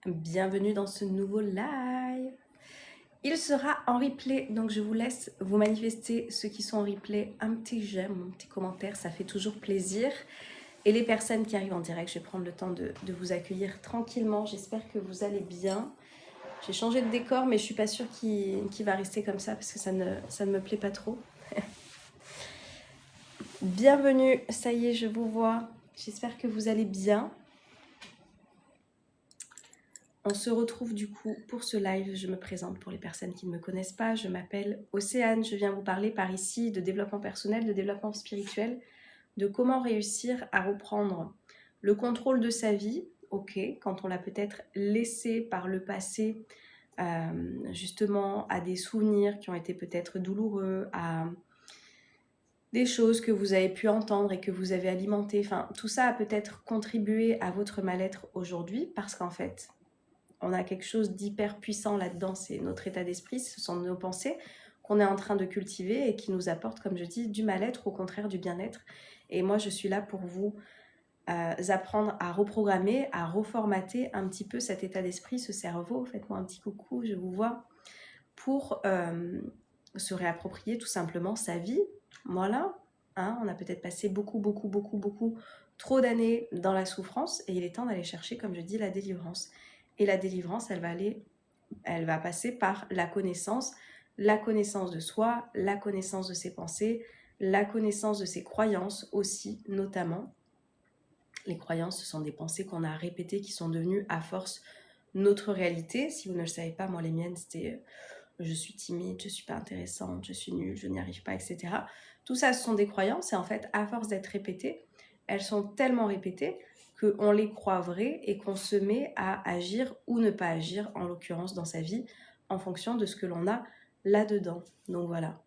Bienvenue dans ce nouveau live. Il sera en replay, donc je vous laisse vous manifester, ceux qui sont en replay, un petit j'aime, un petit commentaire, ça fait toujours plaisir. Et les personnes qui arrivent en direct, je vais prendre le temps de vous accueillir tranquillement. J'espère que vous allez bien. J'ai changé de décor, mais je suis pas sûre qu'il va rester comme ça parce que ça ne me plaît pas trop. Bienvenue, ça y est, je vous vois. J'espère que vous allez bien. On se retrouve du coup pour ce live. Je me présente pour les personnes qui ne me connaissent pas. Je m'appelle Océane. Je viens vous parler par ici de développement personnel, de développement spirituel, de comment réussir à reprendre le contrôle de sa vie. Ok, quand on l'a peut-être laissé par le passé, justement à des souvenirs qui ont été peut-être douloureux, à des choses que vous avez pu entendre et que vous avez alimentées. Enfin, tout ça a peut-être contribué à votre mal-être aujourd'hui parce qu'en fait, on a quelque chose d'hyper puissant là-dedans, c'est notre état d'esprit, ce sont nos pensées qu'on est en train de cultiver et qui nous apportent, comme je dis, du mal-être, au contraire du bien-être. Et moi, je suis là pour vous apprendre à reprogrammer, à reformater un petit peu cet état d'esprit, ce cerveau. Faites-moi un petit coucou, je vous vois, pour se réapproprier tout simplement sa vie. Voilà, hein, on a peut-être passé beaucoup trop d'années dans la souffrance et il est temps d'aller chercher, comme je dis, la délivrance. Et la délivrance, elle va passer par la connaissance de soi, la connaissance de ses pensées, la connaissance de ses croyances aussi, notamment. Les croyances, ce sont des pensées qu'on a répétées, qui sont devenues à force notre réalité. Si vous ne le savez pas, moi les miennes, c'était je suis timide, je suis pas intéressante, je suis nulle, je n'y arrive pas, etc. Tout ça, ce sont des croyances et en fait, à force d'être répétées, elles sont tellement répétées qu'on les croit vraies et qu'on se met à agir ou ne pas agir, en l'occurrence dans sa vie, en fonction de ce que l'on a là-dedans. Donc voilà,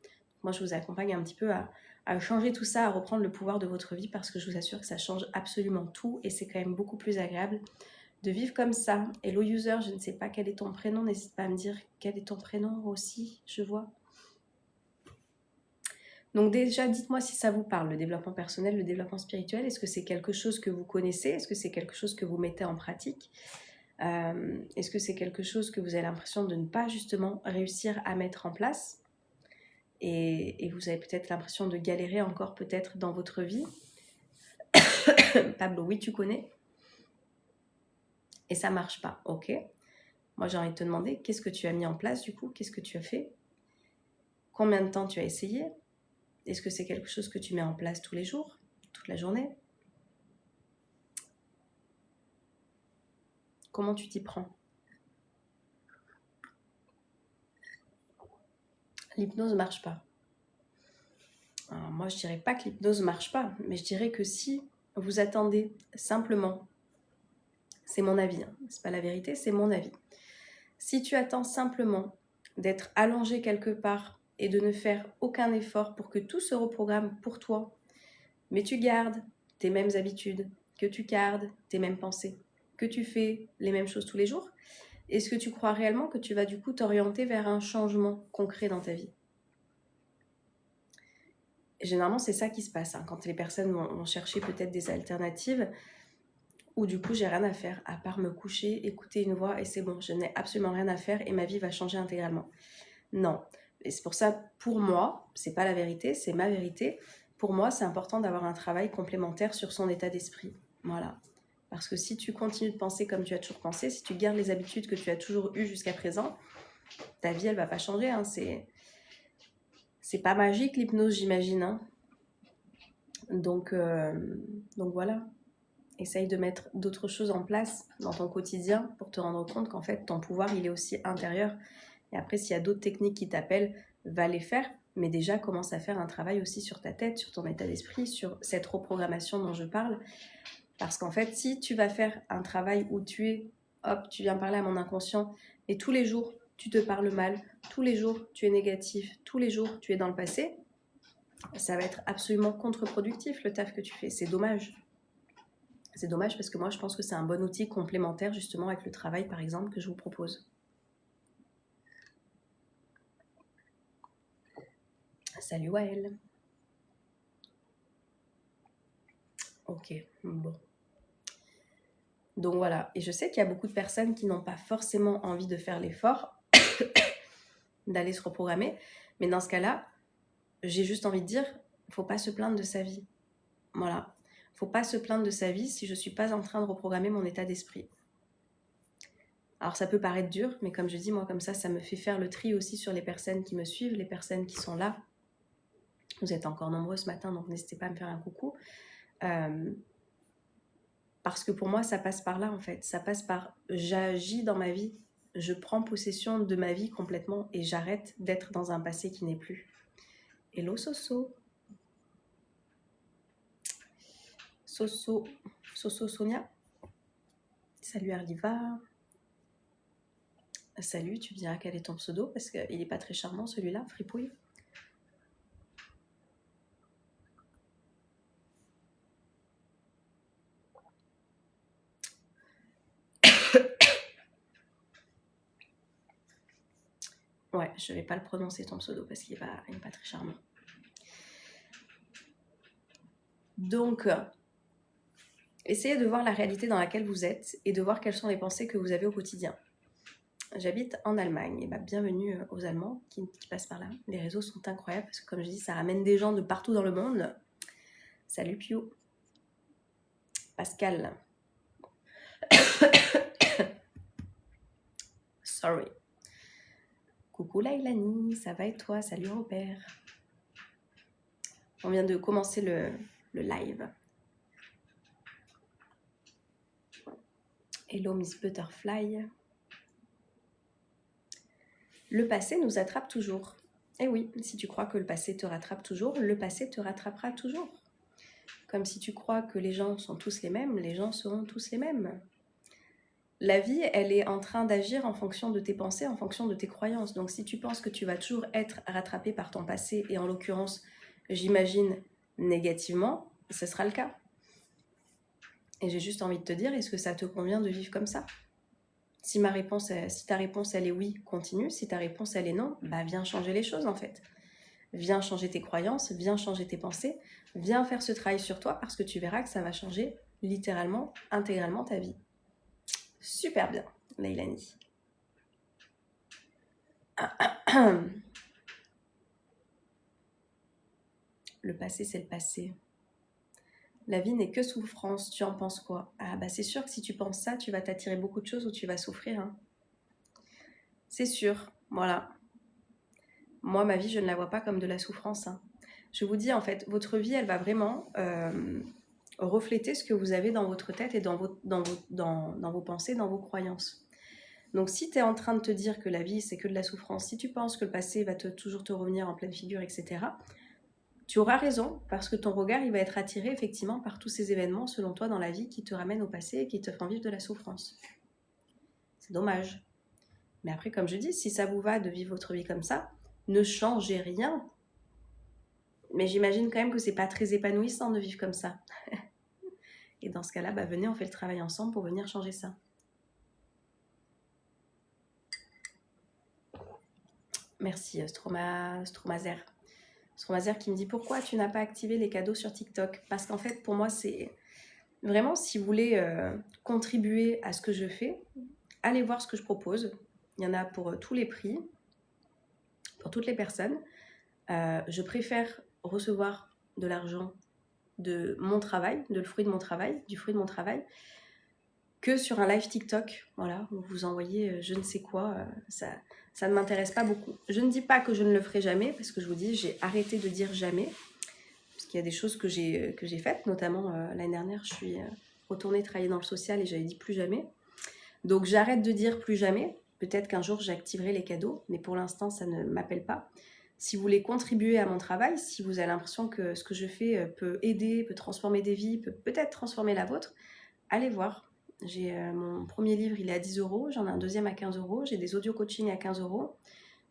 moi je vous accompagne un petit peu à changer tout ça, à reprendre le pouvoir de votre vie parce que je vous assure que ça change absolument tout et c'est quand même beaucoup plus agréable de vivre comme ça. Hello user, je ne sais pas quel est ton prénom, n'hésite pas à me dire quel est ton prénom aussi, je vois. Donc déjà, dites-moi si ça vous parle, le développement personnel, le développement spirituel. Est-ce que c'est quelque chose que vous connaissez? Est-ce que c'est quelque chose que vous mettez en pratique? Est-ce que c'est quelque chose que vous avez l'impression de ne pas justement réussir à mettre en place? Et vous avez peut-être l'impression de galérer encore peut-être dans votre vie. Pablo, oui, tu connais. Et ça marche pas, ok. Moi, j'ai envie de te demander, qu'est-ce que tu as mis en place du coup? Qu'est-ce que tu as fait? Combien de temps tu as essayé? Est-ce que c'est quelque chose que tu mets en place tous les jours, toute la journée? Comment tu t'y prends? L'hypnose ne marche pas. Alors moi, je dirais pas que l'hypnose ne marche pas, mais je dirais que si vous attendez simplement, c'est mon avis, hein, c'est pas la vérité, c'est mon avis. Si tu attends simplement d'être allongé quelque part et de ne faire aucun effort pour que tout se reprogramme pour toi, mais tu gardes tes mêmes habitudes, que tu gardes tes mêmes pensées, que tu fais les mêmes choses tous les jours, est-ce que tu crois réellement que tu vas du coup t'orienter vers un changement concret dans ta vie? Généralement, c'est ça qui se passe, hein, quand les personnes vont chercher peut-être des alternatives, où du coup, j'ai rien à faire, à part me coucher, écouter une voix, et c'est bon, je n'ai absolument rien à faire, et ma vie va changer intégralement. Non. Et c'est pour ça, pour moi, c'est pas la vérité, c'est ma vérité. Pour moi, c'est important d'avoir un travail complémentaire sur son état d'esprit. Voilà. Parce que si tu continues de penser comme tu as toujours pensé, si tu gardes les habitudes que tu as toujours eues jusqu'à présent, ta vie, elle va pas changer. Hein. C'est pas magique, l'hypnose, j'imagine. Hein. Donc voilà. Essaye de mettre d'autres choses en place dans ton quotidien pour te rendre compte qu'en fait, ton pouvoir, il est aussi intérieur. Et après, s'il y a d'autres techniques qui t'appellent, va les faire. Mais déjà, commence à faire un travail aussi sur ta tête, sur ton état d'esprit, sur cette reprogrammation dont je parle. Parce qu'en fait, si tu vas faire un travail où tu viens parler à mon inconscient, et tous les jours, tu te parles mal, tous les jours, tu es négatif, tous les jours, tu es dans le passé, ça va être absolument contre-productif le taf que tu fais. C'est dommage. C'est dommage parce que moi, je pense que c'est un bon outil complémentaire justement avec le travail, par exemple, que je vous propose. Salut Wael. Ok, bon. Donc voilà, et je sais qu'il y a beaucoup de personnes qui n'ont pas forcément envie de faire l'effort d'aller se reprogrammer, mais dans ce cas-là, j'ai juste envie de dire, faut pas se plaindre de sa vie. Voilà, faut pas se plaindre de sa vie si je suis pas en train de reprogrammer mon état d'esprit. Alors ça peut paraître dur, mais comme je dis, moi comme ça me fait faire le tri aussi sur les personnes qui me suivent, les personnes qui sont là. Vous êtes encore nombreux ce matin, donc n'hésitez pas à me faire un coucou. Parce que pour moi, ça passe par là en fait. Ça passe par j'agis dans ma vie, je prends possession de ma vie complètement et j'arrête d'être dans un passé qui n'est plus. Hello Soso. Soso Sonia. Salut Arliva. Salut, tu me diras quel est ton pseudo parce qu'il n'est pas très charmant celui-là, fripouille. Ouais, je vais pas le prononcer ton pseudo parce qu'il n'est pas très charmant. Donc, essayez de voir la réalité dans laquelle vous êtes et de voir quelles sont les pensées que vous avez au quotidien. J'habite en Allemagne et bienvenue aux Allemands qui passent par là. Les réseaux sont incroyables parce que comme je dis, ça ramène des gens de partout dans le monde. Salut Pio. Pascal. Sorry. Coucou Lailani, ça va et toi? Salut Robert. On vient de commencer le live. Hello Miss Butterfly. Le passé nous attrape toujours. Et oui, si tu crois que le passé te rattrape toujours, le passé te rattrapera toujours. Comme si tu crois que les gens sont tous les mêmes, les gens seront tous les mêmes. La vie, elle est en train d'agir en fonction de tes pensées, en fonction de tes croyances. Donc si tu penses que tu vas toujours être rattrapé par ton passé, et en l'occurrence, j'imagine, négativement, ce sera le cas. Et j'ai juste envie de te dire, est-ce que ça te convient de vivre comme ça ? Si ta réponse elle est oui, continue. Si ta réponse elle est non, viens changer les choses en fait. Viens changer tes croyances, viens changer tes pensées, viens faire ce travail sur toi parce que tu verras que ça va changer littéralement, intégralement ta vie. Super bien, Leilani. Le passé, c'est le passé. La vie n'est que souffrance, tu en penses quoi? C'est sûr que si tu penses ça, tu vas t'attirer beaucoup de choses où tu vas souffrir. Hein. C'est sûr, voilà. Moi, ma vie, je ne la vois pas comme de la souffrance. Hein. Je vous dis, en fait, votre vie, elle va vraiment refléter ce que vous avez dans votre tête et dans vos pensées, dans vos croyances. Donc, si tu es en train de te dire que la vie, c'est que de la souffrance, si tu penses que le passé va toujours te revenir en pleine figure, etc., tu auras raison, parce que ton regard, il va être attiré effectivement par tous ces événements, selon toi, dans la vie, qui te ramènent au passé et qui te font vivre de la souffrance. C'est dommage. Mais après, comme je dis, si ça vous va de vivre votre vie comme ça, ne changez rien. Mais j'imagine quand même que c'est pas très épanouissant de vivre comme ça. Et dans ce cas-là, venez, on fait le travail ensemble pour venir changer ça. Merci Stromazer. Stromazer qui me dit pourquoi tu n'as pas activé les cadeaux sur TikTok? Parce qu'en fait, pour moi, c'est vraiment, si vous voulez contribuer à ce que je fais, allez voir ce que je propose. Il y en a pour tous les prix, pour toutes les personnes. Je préfère recevoir de l'argent de mon travail, du fruit de mon travail, que sur un live TikTok, voilà, où vous envoyez je ne sais quoi, ça ne m'intéresse pas beaucoup. Je ne dis pas que je ne le ferai jamais, parce que je vous dis, j'ai arrêté de dire jamais, parce qu'il y a des choses que j'ai faites, notamment l'année dernière, je suis retournée travailler dans le social et j'avais dit plus jamais. Donc j'arrête de dire plus jamais, peut-être qu'un jour j'activerai les cadeaux, mais pour l'instant ça ne m'appelle pas. Si vous voulez contribuer à mon travail, si vous avez l'impression que ce que je fais peut aider, peut transformer des vies, peut peut-être transformer la vôtre, allez voir. J'ai mon premier livre, il est à 10 €, j'en ai un deuxième à 15 €, j'ai des audio coaching à 15 €,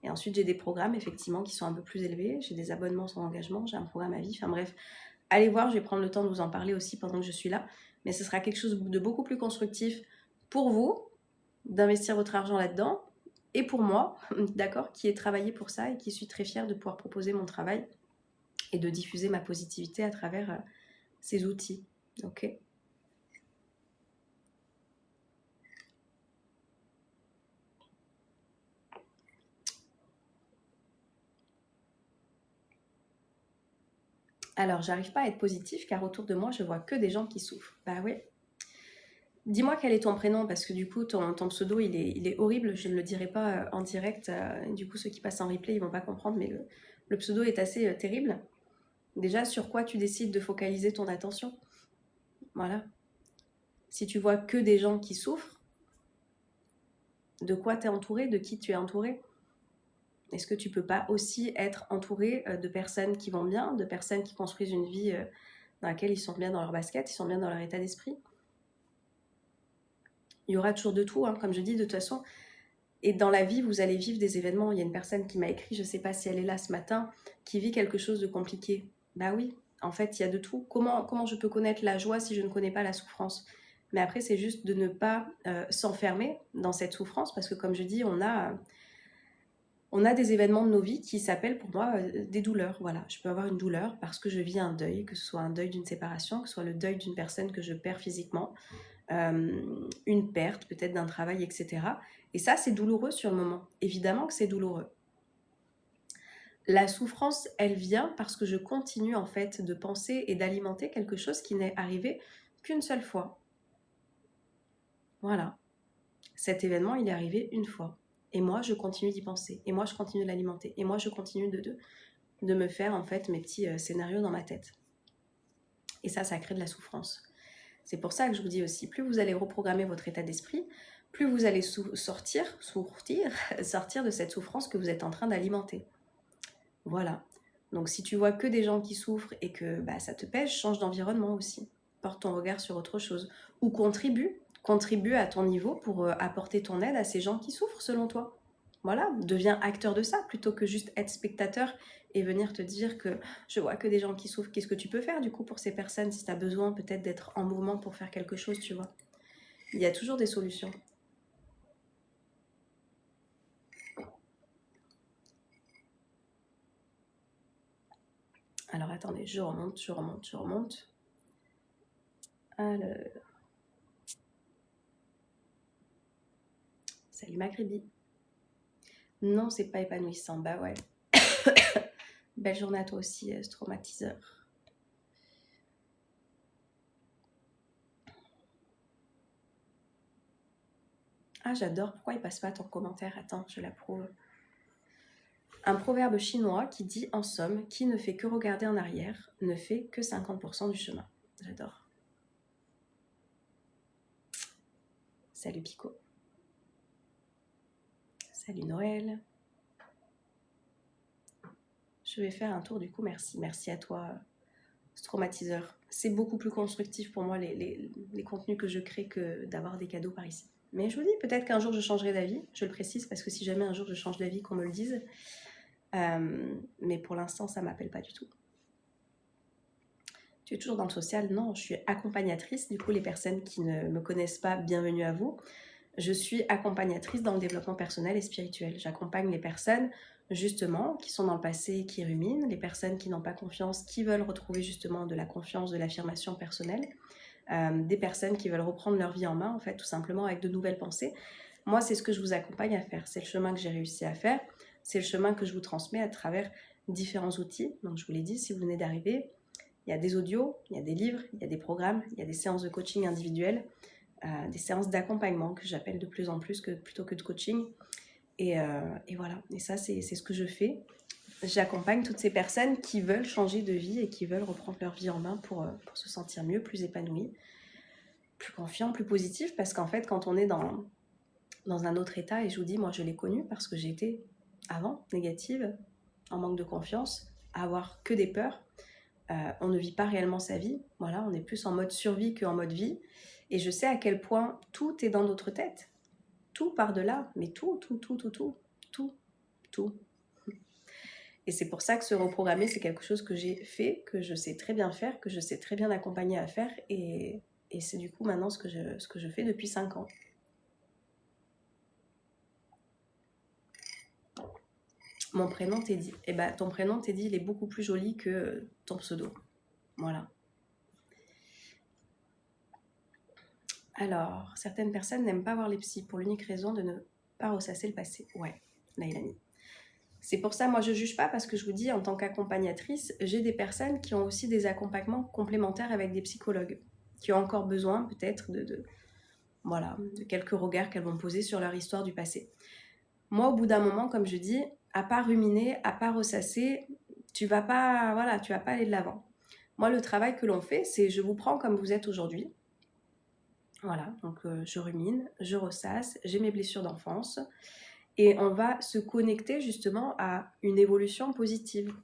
et ensuite j'ai des programmes effectivement qui sont un peu plus élevés, j'ai des abonnements sans engagement, j'ai un programme à vie, enfin bref, allez voir, je vais prendre le temps de vous en parler aussi pendant que je suis là, mais ce sera quelque chose de beaucoup plus constructif pour vous, d'investir votre argent là-dedans, et pour moi, d'accord, qui ai travaillé pour ça et qui suis très fière de pouvoir proposer mon travail et de diffuser ma positivité à travers ces outils, ok ? Alors, j'arrive pas à être positif car autour de moi, je vois que des gens qui souffrent. Bah oui. Dis-moi quel est ton prénom parce que du coup, ton pseudo, il est horrible. Je ne le dirai pas en direct. Du coup, ceux qui passent en replay, ils vont pas comprendre, mais le pseudo est assez terrible. Déjà, sur quoi tu décides de focaliser ton attention? Voilà. Si tu vois que des gens qui souffrent, de quoi tu es entouré? De qui tu es entouré? Est-ce que tu peux pas aussi être entouré de personnes qui vont bien, de personnes qui construisent une vie dans laquelle ils sont bien dans leur basket, ils sont bien dans leur état d'esprit? Il y aura toujours de tout, hein, comme je dis, de toute façon. Et dans la vie, vous allez vivre des événements. Il y a une personne qui m'a écrit, je ne sais pas si elle est là ce matin, qui vit quelque chose de compliqué. Bah oui, en fait, il y a de tout. Comment je peux connaître la joie si je ne connais pas la souffrance? Mais après, c'est juste de ne pas s'enfermer dans cette souffrance, parce que comme je dis, on a des événements de nos vies qui s'appellent pour moi des douleurs. Voilà, je peux avoir une douleur parce que je vis un deuil, que ce soit un deuil d'une séparation, que ce soit le deuil d'une personne que je perds physiquement, une perte peut-être d'un travail, etc. Et ça, c'est douloureux sur le moment. Évidemment que c'est douloureux. La souffrance, elle vient parce que je continue en fait de penser et d'alimenter quelque chose qui n'est arrivé qu'une seule fois. Voilà. Cet événement, il est arrivé une fois. Et moi, je continue d'y penser. Et moi, je continue de l'alimenter. Et moi, je continue de me faire en fait mes petits scénarios dans ma tête. Et ça crée de la souffrance. C'est pour ça que je vous dis aussi, plus vous allez reprogrammer votre état d'esprit, plus vous allez sortir de cette souffrance que vous êtes en train d'alimenter. Voilà. Donc si tu vois que des gens qui souffrent et que ça te pèse, change d'environnement aussi. Porte ton regard sur autre chose. Ou contribue à ton niveau pour apporter ton aide à ces gens qui souffrent selon toi. Voilà, deviens acteur de ça plutôt que juste être spectateur et venir te dire que je vois que des gens qui souffrent. Qu'est-ce que tu peux faire du coup pour ces personnes si tu as besoin peut-être d'être en mouvement pour faire quelque chose, tu vois? Il y a toujours des solutions. Alors attendez, je remonte. Alors... Salut Magribi. Non, c'est pas épanouissant. Bah ouais. Belle journée à toi aussi, ce traumatiseur. Ah, j'adore. Pourquoi il passe pas ton commentaire? Attends, je l'approuve. Un proverbe chinois qui dit en somme, qui ne fait que regarder en arrière ne fait que 50% du chemin. J'adore. Salut Pico. Salut Noël. Je vais faire un tour du coup, merci. Merci à toi, ce traumatiseur. C'est beaucoup plus constructif pour moi les contenus que je crée que d'avoir des cadeaux par ici. Mais je vous dis, peut-être qu'un jour je changerai d'avis, je le précise, parce que si jamais un jour je change d'avis, qu'on me le dise. Mais pour l'instant, ça ne m'appelle pas du tout. Tu es toujours dans le social? Non, je suis accompagnatrice. Du coup, les personnes qui ne me connaissent pas, bienvenue à vous. Je suis accompagnatrice dans le développement personnel et spirituel. J'accompagne les personnes, justement, qui sont dans le passé, qui ruminent, les personnes qui n'ont pas confiance, qui veulent retrouver justement de la confiance, de l'affirmation personnelle, des personnes qui veulent reprendre leur vie en main, en fait, tout simplement avec de nouvelles pensées. Moi, c'est ce que je vous accompagne à faire. C'est le chemin que j'ai réussi à faire. C'est le chemin que je vous transmets à travers différents outils. Donc, je vous l'ai dit, si vous venez d'arriver, il y a des audios, il y a des livres, il y a des programmes, il y a des séances de coaching individuelles, des séances d'accompagnement que j'appelle de plus en plus plutôt que de coaching. Et voilà. Et ça, c'est ce que je fais. J'accompagne toutes ces personnes qui veulent changer de vie et qui veulent reprendre leur vie en main pour se sentir mieux, plus épanoui, plus confiant, plus positif. Parce qu'en fait, quand on est dans un autre état, et je vous dis, moi, je l'ai connu parce que j'étais avant négative, en manque de confiance, à avoir que des peurs. On ne vit pas réellement sa vie. Voilà, on est plus en mode survie qu'en mode vie. Et je sais à quel point tout est dans notre tête. Tout part de là, mais tout. Et c'est pour ça que se reprogrammer, c'est quelque chose que j'ai fait, que je sais très bien faire, que je sais très bien accompagner à faire. Et c'est du coup maintenant ce que je fais depuis 5 ans. Mon prénom Teddy. Eh ben, ton prénom Teddy, il est beaucoup plus joli que ton pseudo. Voilà. Alors, certaines personnes n'aiment pas voir les psys pour l'unique raison de ne pas ressasser le passé. Ouais, Nailani. C'est pour ça, moi, je juge pas parce que je vous dis, en tant qu'accompagnatrice, j'ai des personnes qui ont aussi des accompagnements complémentaires avec des psychologues, qui ont encore besoin peut-être voilà, de quelques regards qu'elles vont poser sur leur histoire du passé. Moi, au bout d'un moment, comme je dis, à part ruminer, à part ressasser, tu vas pas, voilà, tu vas pas aller de l'avant. Moi, le travail que l'on fait, c'est je vous prends comme vous êtes aujourd'hui. Voilà, donc je rumine, je ressasse, j'ai mes blessures d'enfance, et on va se connecter justement à une évolution positive.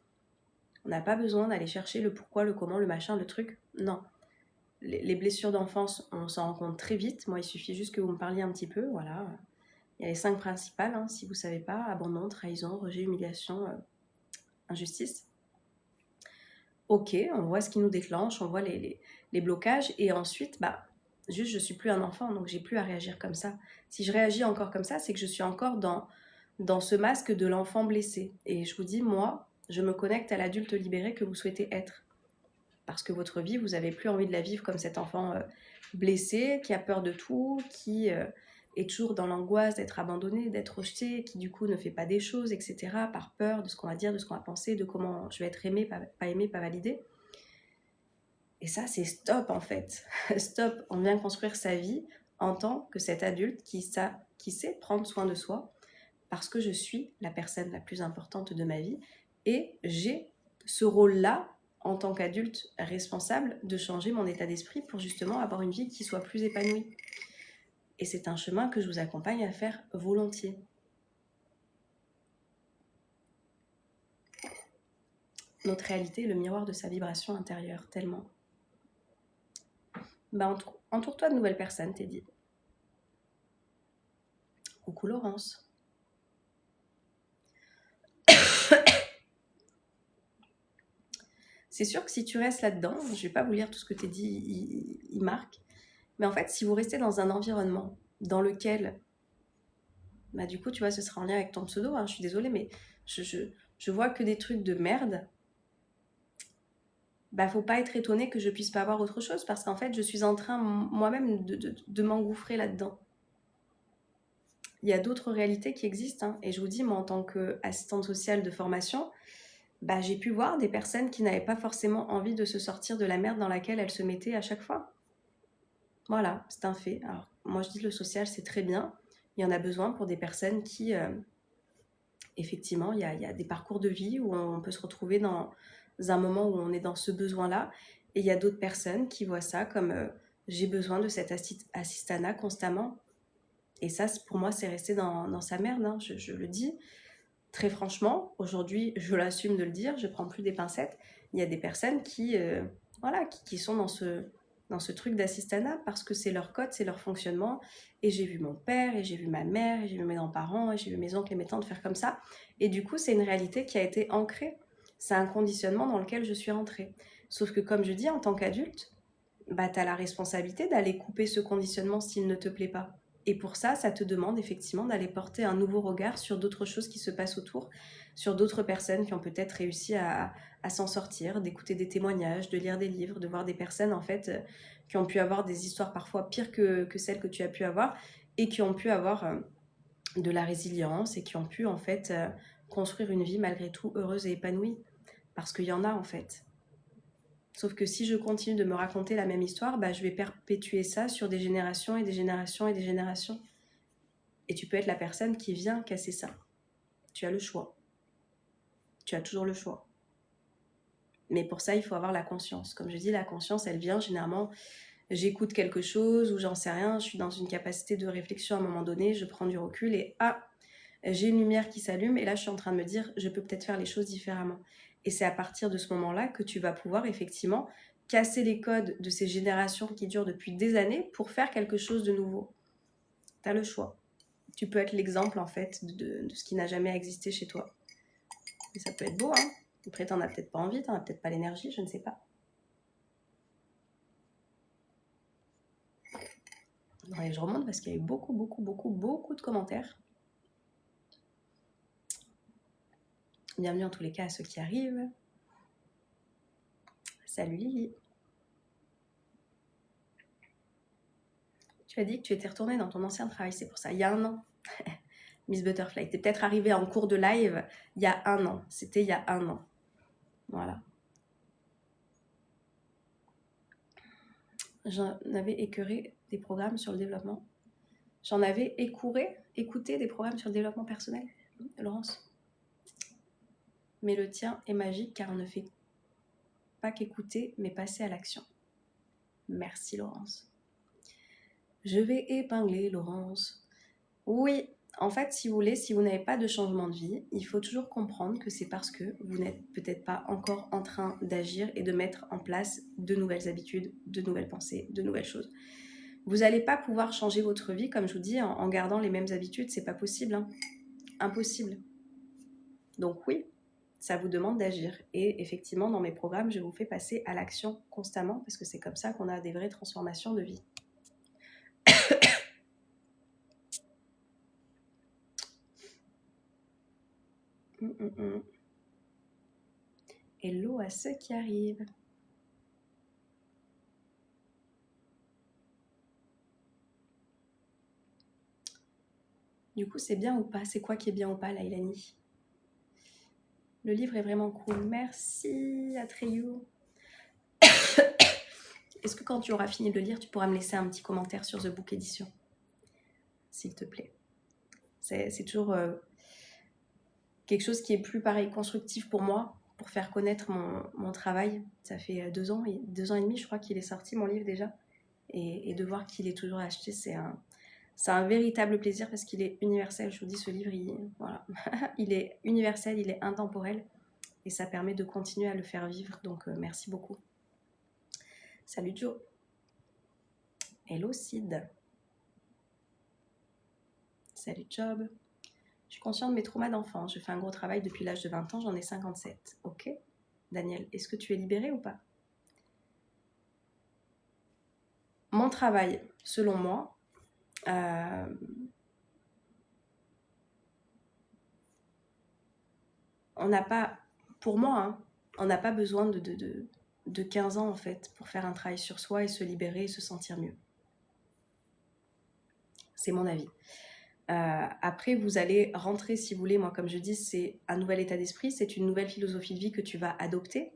On n'a pas besoin d'aller chercher le pourquoi, le comment, le machin, le truc. Non. Les blessures d'enfance, on s'en rend compte très vite. Moi, il suffit juste que vous me parliez un petit peu. Voilà. Il y a les 5 principales, hein, si vous ne savez pas. Abandon, trahison, rejet, humiliation, injustice. Ok, on voit ce qui nous déclenche, on voit les blocages. Et ensuite, juste, je ne suis plus un enfant, donc j'ai plus à réagir comme ça. Si je réagis encore comme ça, c'est que je suis encore dans ce masque de l'enfant blessé. Et je vous dis, moi, je me connecte à l'adulte libéré que vous souhaitez être. Parce que votre vie, vous n'avez plus envie de la vivre comme cet enfant blessé, qui a peur de tout, qui est toujours dans l'angoisse d'être abandonné, d'être rejeté, qui du coup ne fait pas des choses, etc., par peur de ce qu'on va dire, de ce qu'on va penser, de comment je vais être aimé, pas aimé, pas validé. Et ça, c'est stop en fait. Stop, on vient construire sa vie en tant que cet adulte qui sait prendre soin de soi, parce que je suis la personne la plus importante de ma vie et j'ai ce rôle-là en tant qu'adulte responsable de changer mon état d'esprit pour justement avoir une vie qui soit plus épanouie. Et c'est un chemin que je vous accompagne à faire volontiers. Notre réalité est le miroir de sa vibration intérieure, tellement. Entoure-toi de nouvelles personnes, t'es dit. Coucou Laurence. C'est sûr que si tu restes là-dedans, je ne vais pas vous lire tout ce que t'es dit, il marque. Mais en fait, si vous restez dans un environnement dans lequel, du coup, tu vois, ce sera en lien avec ton pseudo, hein, je suis désolée, mais je vois que des trucs de merde, faut pas être étonné que je puisse pas voir autre chose, parce qu'en fait, je suis en train moi-même de m'engouffrer là-dedans. Il y a d'autres réalités qui existent, hein, et je vous dis, moi, en tant qu'assistante sociale de formation, j'ai pu voir des personnes qui n'avaient pas forcément envie de se sortir de la merde dans laquelle elles se mettaient à chaque fois. Voilà, c'est un fait. Alors, moi, je dis le social, c'est très bien. Il y en a besoin pour des personnes qui, effectivement, il y a des parcours de vie où on peut se retrouver dans un moment où on est dans ce besoin-là. Et il y a d'autres personnes qui voient ça comme j'ai besoin de cet assistanat constamment. Et ça, pour moi, c'est resté dans sa merde. Hein. Je le dis très franchement. Aujourd'hui, je l'assume de le dire. Je ne prends plus des pincettes. Il y a des personnes qui sont dans ce truc d'assistanat parce que c'est leur code, c'est leur fonctionnement. Et j'ai vu mon père, et j'ai vu ma mère, et j'ai vu mes grands-parents, et j'ai vu mes oncles et mes tantes faire comme ça. Et du coup, c'est une réalité qui a été ancrée. C'est un conditionnement dans lequel je suis rentrée. Sauf que comme je dis, en tant qu'adulte, tu as la responsabilité d'aller couper ce conditionnement s'il ne te plaît pas. Et pour ça, ça te demande effectivement d'aller porter un nouveau regard sur d'autres choses qui se passent autour, sur d'autres personnes qui ont peut-être réussi à s'en sortir, d'écouter des témoignages, de lire des livres, de voir des personnes en fait qui ont pu avoir des histoires parfois pires que celles que tu as pu avoir et qui ont pu avoir de la résilience et qui ont pu en fait construire une vie malgré tout heureuse et épanouie. Parce qu'il y en a en fait. Sauf que si je continue de me raconter la même histoire, je vais perpétuer ça sur des générations et des générations et des générations. Et tu peux être la personne qui vient casser ça. Tu as le choix. Tu as toujours le choix. Mais pour ça, il faut avoir la conscience. Comme je dis, la conscience, elle vient généralement, j'écoute quelque chose ou j'en sais rien, je suis dans une capacité de réflexion à un moment donné, je prends du recul et j'ai une lumière qui s'allume et là, je suis en train de me dire, je peux peut-être faire les choses différemment. Et c'est à partir de ce moment-là que tu vas pouvoir effectivement casser les codes de ces générations qui durent depuis des années pour faire quelque chose de nouveau. Tu as le choix. Tu peux être l'exemple en fait de ce qui n'a jamais existé chez toi. Et ça peut être beau, hein. Après, t'en as peut-être pas envie, t'en as peut-être pas l'énergie, je ne sais pas. Ouais, je remonte parce qu'il y a eu beaucoup de commentaires. Bienvenue en tous les cas à ceux qui arrivent. Salut Lily. Tu as dit que tu étais retournée dans ton ancien travail, c'est pour ça, il y a 1 an. Miss Butterfly. T'es peut-être arrivée en cours de live il y a 1 an. C'était il y a 1 an. Voilà. J'en avais écœuré des programmes sur le développement. J'en avais écouté des programmes sur le développement personnel, Laurence. Mais le tien est magique car on ne fait pas qu'écouter, mais passer à l'action. Merci Laurence. Je vais épingler Laurence. Oui, en fait, si vous voulez, si vous n'avez pas de changement de vie, il faut toujours comprendre que c'est parce que vous n'êtes peut-être pas encore en train d'agir et de mettre en place de nouvelles habitudes, de nouvelles pensées, de nouvelles choses. Vous n'allez pas pouvoir changer votre vie, comme je vous dis, en gardant les mêmes habitudes, c'est pas possible, hein. Impossible. Donc oui, ça vous demande d'agir. Et effectivement, dans mes programmes, je vous fais passer à l'action constamment, parce que c'est comme ça qu'on a des vraies transformations de vie. Hello à ceux qui arrivent. Du coup, c'est bien ou pas? C'est quoi qui est bien ou pas, Lailani? Le livre est vraiment cool. Merci, Atreyu. Est-ce que quand tu auras fini de le lire, tu pourras me laisser un petit commentaire sur The Book Edition? S'il te plaît. C'est toujours quelque chose qui est plus pareil, constructif pour moi, pour faire connaître mon travail. Ça fait 2 ans, 2 ans et demi, je crois qu'il est sorti, mon livre déjà. Et de voir qu'il est toujours acheté, c'est un véritable plaisir parce qu'il est universel. Je vous dis, ce livre, voilà. Il est universel, il est intemporel et ça permet de continuer à le faire vivre. Donc, merci beaucoup. Salut Joe. Hello Sid. Salut Job. Je suis consciente de mes traumas d'enfance. Je fais un gros travail depuis l'âge de 20 ans, j'en ai 57. Ok. Daniel, est-ce que tu es libérée ou pas? Mon travail, selon moi, on n'a pas, pour moi, hein, on n'a pas besoin de 15 ans en fait pour faire un travail sur soi et se libérer et se sentir mieux. C'est mon avis. Après, vous allez rentrer, si vous voulez, moi comme je dis, c'est un nouvel état d'esprit, c'est une nouvelle philosophie de vie que tu vas adopter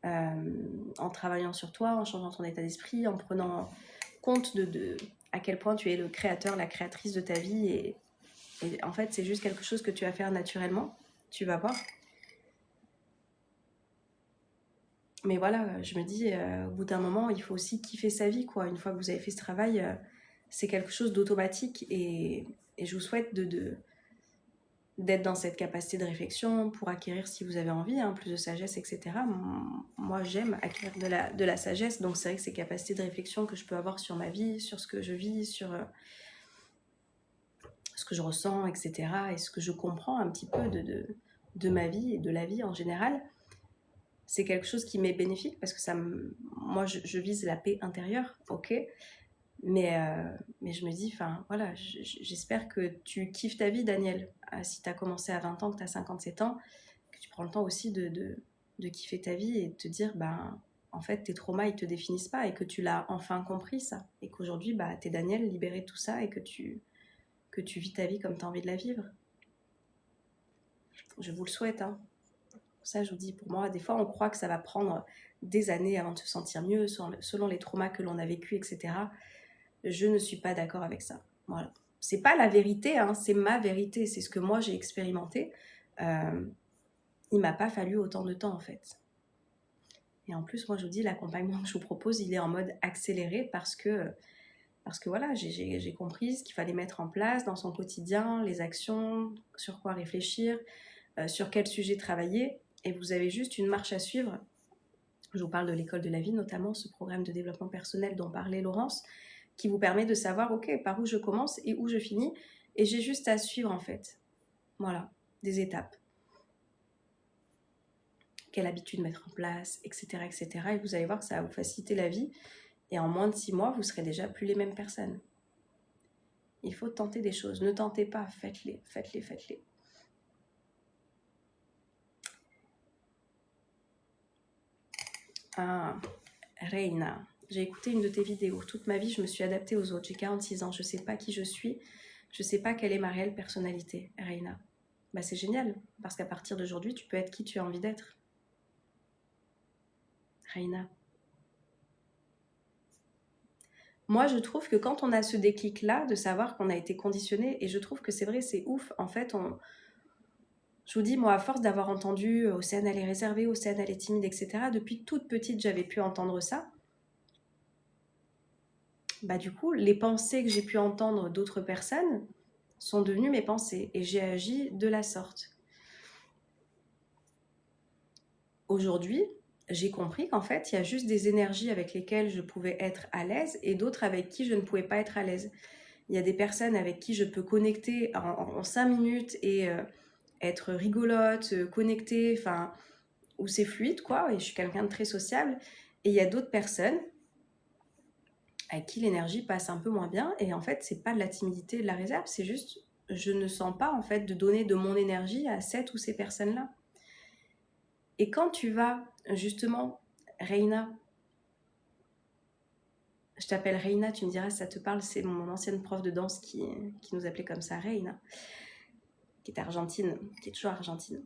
en travaillant sur toi, en changeant ton état d'esprit, en prenant compte de à quel point tu es le créateur, la créatrice de ta vie et en fait, c'est juste quelque chose que tu vas faire naturellement, tu vas voir. Mais voilà, je me dis, au bout d'un moment, il faut aussi kiffer sa vie, quoi. Une fois que vous avez fait ce travail, c'est quelque chose d'automatique et je vous souhaite d'être dans cette capacité de réflexion pour acquérir, si vous avez envie, hein, plus de sagesse, etc. Moi, j'aime acquérir de la sagesse, donc c'est vrai que ces capacités de réflexion que je peux avoir sur ma vie, sur ce que je vis, sur ce que je ressens, etc. et ce que je comprends un petit peu de ma vie et de la vie en général, c'est quelque chose qui m'est bénéfique parce que moi, je vise la paix intérieure, ok, mais je me dis, enfin, voilà, j'espère que tu kiffes ta vie, Daniel. Si tu as commencé à 20 ans, que tu as 57 ans, que tu prends le temps aussi de kiffer ta vie et de te dire, ben, en fait, tes traumas, ils te définissent pas et que tu l'as enfin compris, ça. Et qu'aujourd'hui, bah, t'es Daniel, libéré de tout ça et que tu vis ta vie comme tu as envie de la vivre. Je vous le souhaite, hein. Ça, je vous dis, pour moi, des fois, on croit que ça va prendre des années avant de se sentir mieux, selon les traumas que l'on a vécus, etc. Je ne suis pas d'accord avec ça. Voilà. C'est pas la vérité, hein, c'est ma vérité, c'est ce que moi j'ai expérimenté. Il m'a pas fallu autant de temps, en fait. Et en plus, moi, je vous dis, l'accompagnement que je vous propose, il est en mode accéléré parce que voilà, j'ai compris ce qu'il fallait mettre en place dans son quotidien, les actions, sur quoi réfléchir, sur quel sujet travailler. Et vous avez juste une marche à suivre. Je vous parle de l'école de la vie, notamment ce programme de développement personnel dont parlait Laurence, qui vous permet de savoir, ok, par où je commence et où je finis. Et j'ai juste à suivre, en fait. Voilà, des étapes. Quelle habitude mettre en place, etc., etc. Et vous allez voir que ça va vous faciliter la vie. Et en moins de 6 mois, vous serez déjà plus les mêmes personnes. Il faut tenter des choses. Ne tentez pas, faites-les, faites-les, faites-les. Ah, Reina, j'ai écouté une de tes vidéos. Toute ma vie, je me suis adaptée aux autres. J'ai 46 ans, je ne sais pas qui je suis. Je sais pas quelle est ma réelle personnalité, Reina. Bah c'est génial, parce qu'à partir d'aujourd'hui, tu peux être qui tu as envie d'être. Reina. Moi, je trouve que quand on a ce déclic-là, de savoir qu'on a été conditionné, et je trouve que c'est vrai, c'est ouf, en fait, je vous dis, moi, à force d'avoir entendu Océane, elle est réservée, Océane, elle est timide, etc., depuis toute petite, j'avais pu entendre ça. Bah, du coup, les pensées que j'ai pu entendre d'autres personnes sont devenues mes pensées, et j'ai agi de la sorte. Aujourd'hui, j'ai compris qu'en fait, il y a juste des énergies avec lesquelles je pouvais être à l'aise et d'autres avec qui je ne pouvais pas être à l'aise. Il y a des personnes avec qui je peux connecter en 5 minutes et être rigolote, connectée, enfin, où c'est fluide, quoi, et je suis quelqu'un de très sociable. Et il y a d'autres personnes avec qui l'énergie passe un peu moins bien, et en fait, c'est pas de la timidité et de la réserve, c'est juste, je ne sens pas, en fait, de donner de mon énergie à cette ou ces personnes-là. Et quand tu vas, justement, Reina, je t'appelle Reina, tu me diras si ça te parle, c'est mon ancienne prof de danse qui nous appelait comme ça, Reina, qui est argentine, qui est toujours argentine.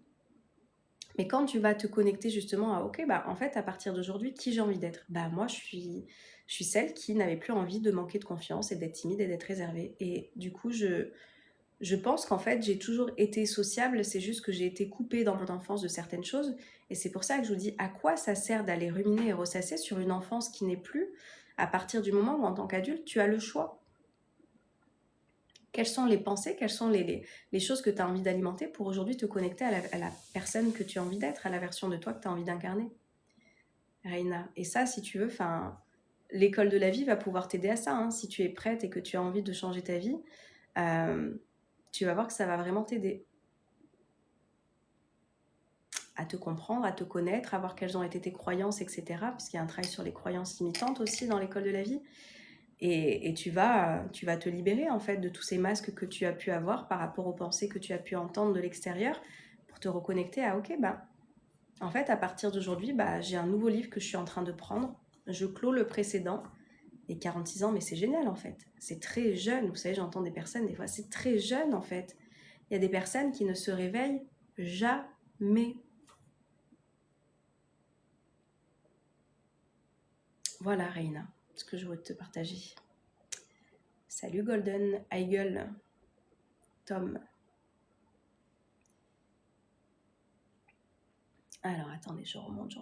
Mais quand tu vas te connecter justement à, ok, bah en fait, à partir d'aujourd'hui, qui j'ai envie d'être? Bah moi, je suis celle qui n'avait plus envie de manquer de confiance et d'être timide et d'être réservée. Et du coup, je pense qu'en fait, j'ai toujours été sociable, c'est juste que j'ai été coupée dans mon enfance de certaines choses. Et c'est pour ça que je vous dis, à quoi ça sert d'aller ruminer et ressasser sur une enfance qui n'est plus, à partir du moment où, en tant qu'adulte, tu as le choix. Quelles sont les pensées, quelles sont les choses que tu as envie d'alimenter pour aujourd'hui te connecter à la personne que tu as envie d'être, à la version de toi que tu as envie d'incarner, Reina. Et ça, si tu veux, l'école de la vie va pouvoir t'aider à ça. Hein. Si tu es prête et que tu as envie de changer ta vie, tu vas voir que ça va vraiment t'aider à te comprendre, à te connaître, à voir quelles ont été tes croyances, etc. Puisqu'il y a un travail sur les croyances limitantes aussi dans l'école de la vie. Et tu vas te libérer en fait de tous ces masques que tu as pu avoir par rapport aux pensées que tu as pu entendre de l'extérieur pour te reconnecter à ok, bah en fait à partir d'aujourd'hui, bah, j'ai un nouveau livre que je suis en train de prendre, je clôt le précédent. Et 46 ans, mais c'est génial en fait, c'est très jeune. Vous savez, j'entends des personnes des fois, c'est très jeune en fait. Il y a des personnes qui ne se réveillent jamais. Voilà Reina, ce que je voulais te partager. Salut Golden Eagle, Tom. Alors attendez, je remonte.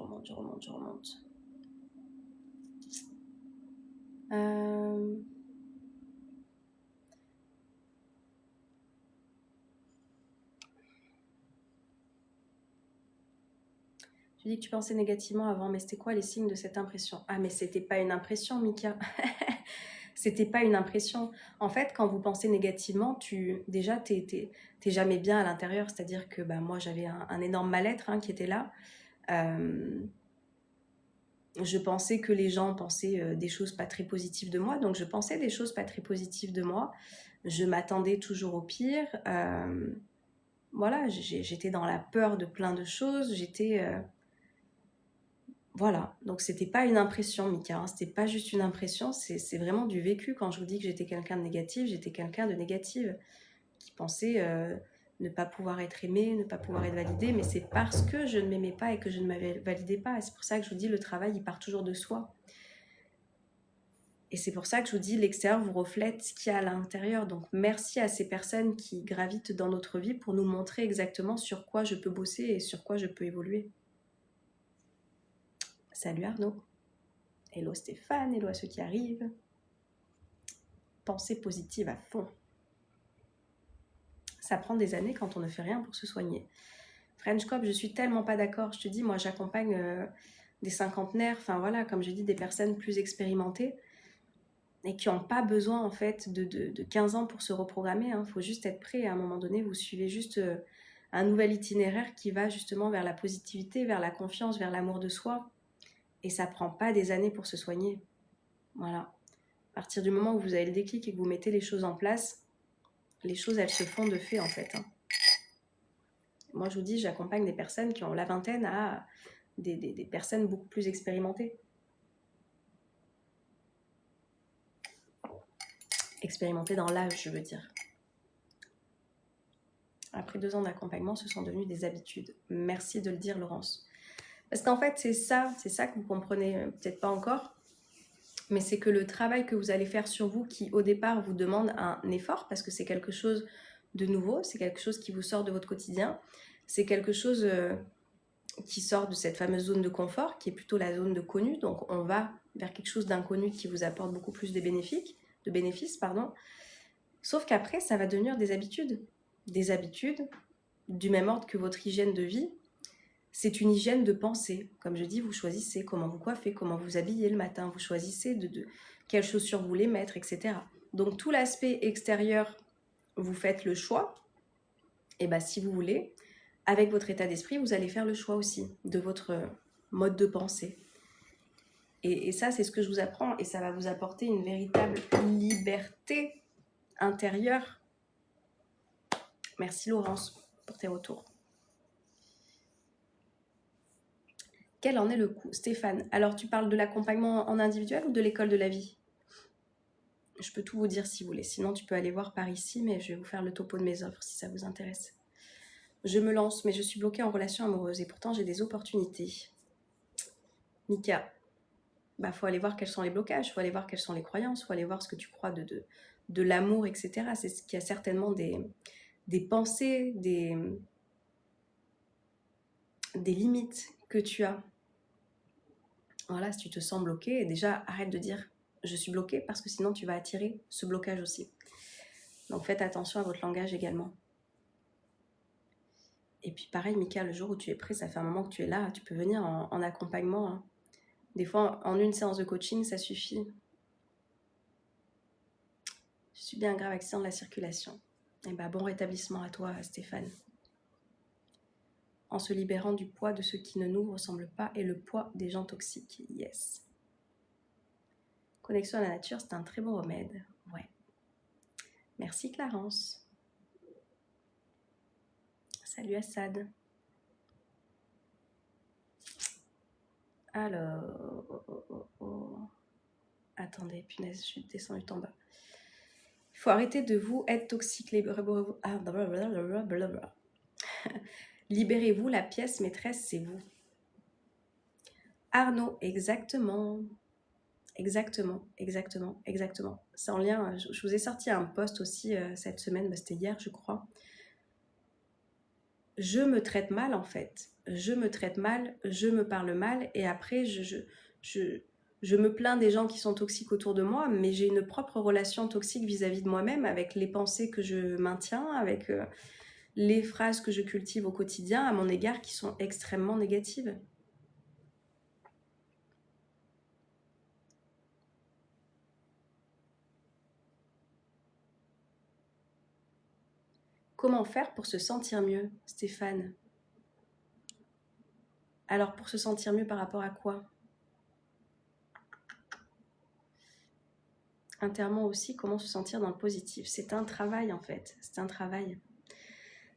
Tu dis que tu pensais négativement avant, mais c'était quoi les signes de cette impression? Ah, mais c'était pas une impression, Mika. C'était pas une impression. En fait, quand vous pensez négativement, déjà, t'es jamais bien à l'intérieur. C'est-à-dire que bah, moi, j'avais un énorme mal-être qui était là. Je pensais que les gens pensaient des choses pas très positives de moi. Donc, je pensais des choses pas très positives de moi. Je m'attendais toujours au pire. Voilà, j'étais dans la peur de plein de choses. Voilà, donc c'était pas une impression, Mika, hein. C'était pas juste une impression, c'est vraiment du vécu. Quand je vous dis que j'étais quelqu'un de négatif, j'étais quelqu'un de négative, qui pensait ne pas pouvoir être aimé, ne pas pouvoir être validé, mais c'est parce que je ne m'aimais pas et que je ne m'avais validé pas. Et c'est pour ça que je vous dis, le travail, il part toujours de soi. Et c'est pour ça que je vous dis, l'extérieur vous reflète ce qu'il y a à l'intérieur. Donc merci à ces personnes qui gravitent dans notre vie pour nous montrer exactement sur quoi je peux bosser et sur quoi je peux évoluer. Salut Arnaud. Hello Stéphane, hello à ceux qui arrivent. Pensée positive à fond. Ça prend des années quand on ne fait rien pour se soigner. French Cop, je suis tellement pas d'accord. Je te dis, moi j'accompagne des cinquantenaires, enfin voilà, comme je dis, des personnes plus expérimentées et qui n'ont pas besoin en fait de 15 ans pour se reprogrammer. Il faut juste être prêt. À un moment donné, vous suivez juste un nouvel itinéraire qui va justement vers la positivité, vers la confiance, vers l'amour de soi. Et ça prend pas des années pour se soigner. Voilà. À partir du moment où vous avez le déclic et que vous mettez les choses en place, les choses, elles se font de fait, en fait. Moi, je vous dis, j'accompagne des personnes qui ont la vingtaine à des personnes beaucoup plus expérimentées. Expérimentées dans l'âge, je veux dire. Après 2 ans d'accompagnement, ce sont devenus des habitudes. Merci de le dire, Laurence. Parce qu'en fait, c'est ça que vous comprenez peut-être pas encore, mais c'est que le travail que vous allez faire sur vous, qui au départ vous demande un effort, parce que c'est quelque chose de nouveau, c'est quelque chose qui vous sort de votre quotidien, c'est quelque chose qui sort de cette fameuse zone de confort, qui est plutôt la zone de connu, donc on va vers quelque chose d'inconnu qui vous apporte beaucoup plus de bénéfices, sauf qu'après, ça va devenir des habitudes du même ordre que votre hygiène de vie. C'est une hygiène de pensée. Comme je dis, vous choisissez comment vous coiffez, comment vous habillez le matin, vous choisissez de quelles chaussures vous voulez mettre, etc. Donc tout l'aspect extérieur, vous faites le choix. Et bien si vous voulez, avec votre état d'esprit, vous allez faire le choix aussi de votre mode de pensée. Et ça, c'est ce que je vous apprends, et ça va vous apporter une véritable liberté intérieure. Merci Laurence pour tes retours. Quel en est le coût? Stéphane, alors tu parles de l'accompagnement en individuel ou de l'école de la vie? Je peux tout vous dire si vous voulez, sinon tu peux aller voir par ici, mais je vais vous faire le topo de mes offres si ça vous intéresse. Je me lance, mais je suis bloquée en relation amoureuse et pourtant j'ai des opportunités. Mika, faut aller voir quels sont les blocages, faut aller voir quelles sont les croyances, faut aller voir ce que tu crois de l'amour, etc. C'est ce qu'il y a certainement des pensées, des limites que tu as. Voilà, si tu te sens bloqué, déjà arrête de dire je suis bloqué, parce que sinon tu vas attirer ce blocage aussi. Donc faites attention à votre langage également. Et puis pareil, Mika, le jour où tu es prêt, ça fait un moment que tu es là, tu peux venir en accompagnement. Hein. Des fois, en une séance de coaching, ça suffit. Je suis bien grave accident de la circulation. Et bon rétablissement à toi, Stéphane. En se libérant du poids de ceux qui ne nous ressemblent pas et le poids des gens toxiques. Yes. Connexion à la nature, c'est un très bon remède. Ouais. Merci Clarence. Salut Assad. Alors... Attendez, punaise, je suis descendue en bas. Il faut arrêter de vous être toxique. Libérez-vous, la pièce maîtresse, c'est vous. Arnaud, exactement. Exactement. C'est en lien, je vous ai sorti un post aussi cette semaine, c'était hier je crois. Je me traite mal en fait. Je me traite mal, je me parle mal et après je me plains des gens qui sont toxiques autour de moi, mais j'ai une propre relation toxique vis-à-vis de moi-même avec les pensées que je maintiens, avec les phrases que je cultive au quotidien à mon égard qui sont extrêmement négatives. Comment faire pour se sentir mieux, Stéphane? Alors, pour se sentir mieux par rapport à quoi? Intérieurement aussi, comment se sentir dans le positif? C'est un travail en fait, c'est un travail.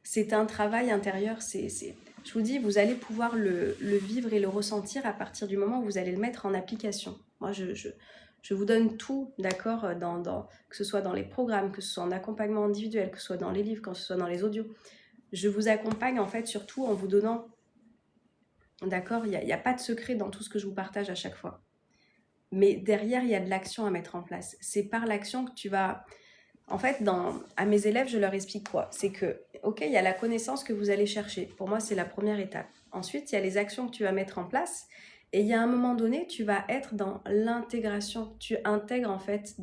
C'est un travail intérieur, je vous dis, vous allez pouvoir le vivre et le ressentir à partir du moment où vous allez le mettre en application. Moi, je vous donne tout, d'accord, que ce soit dans les programmes, que ce soit en accompagnement individuel, que ce soit dans les livres, que ce soit dans les audios. Je vous accompagne en fait surtout en vous donnant, d'accord, il n'y a pas de secret dans tout ce que je vous partage à chaque fois. Mais derrière, il y a de l'action à mettre en place. C'est par l'action que tu vas... En fait, à mes élèves, je leur explique quoi? C'est que, ok, il y a la connaissance que vous allez chercher. Pour moi, c'est la première étape. Ensuite, il y a les actions que tu vas mettre en place. Et il y a un moment donné, tu vas être dans l'intégration. Tu intègres en fait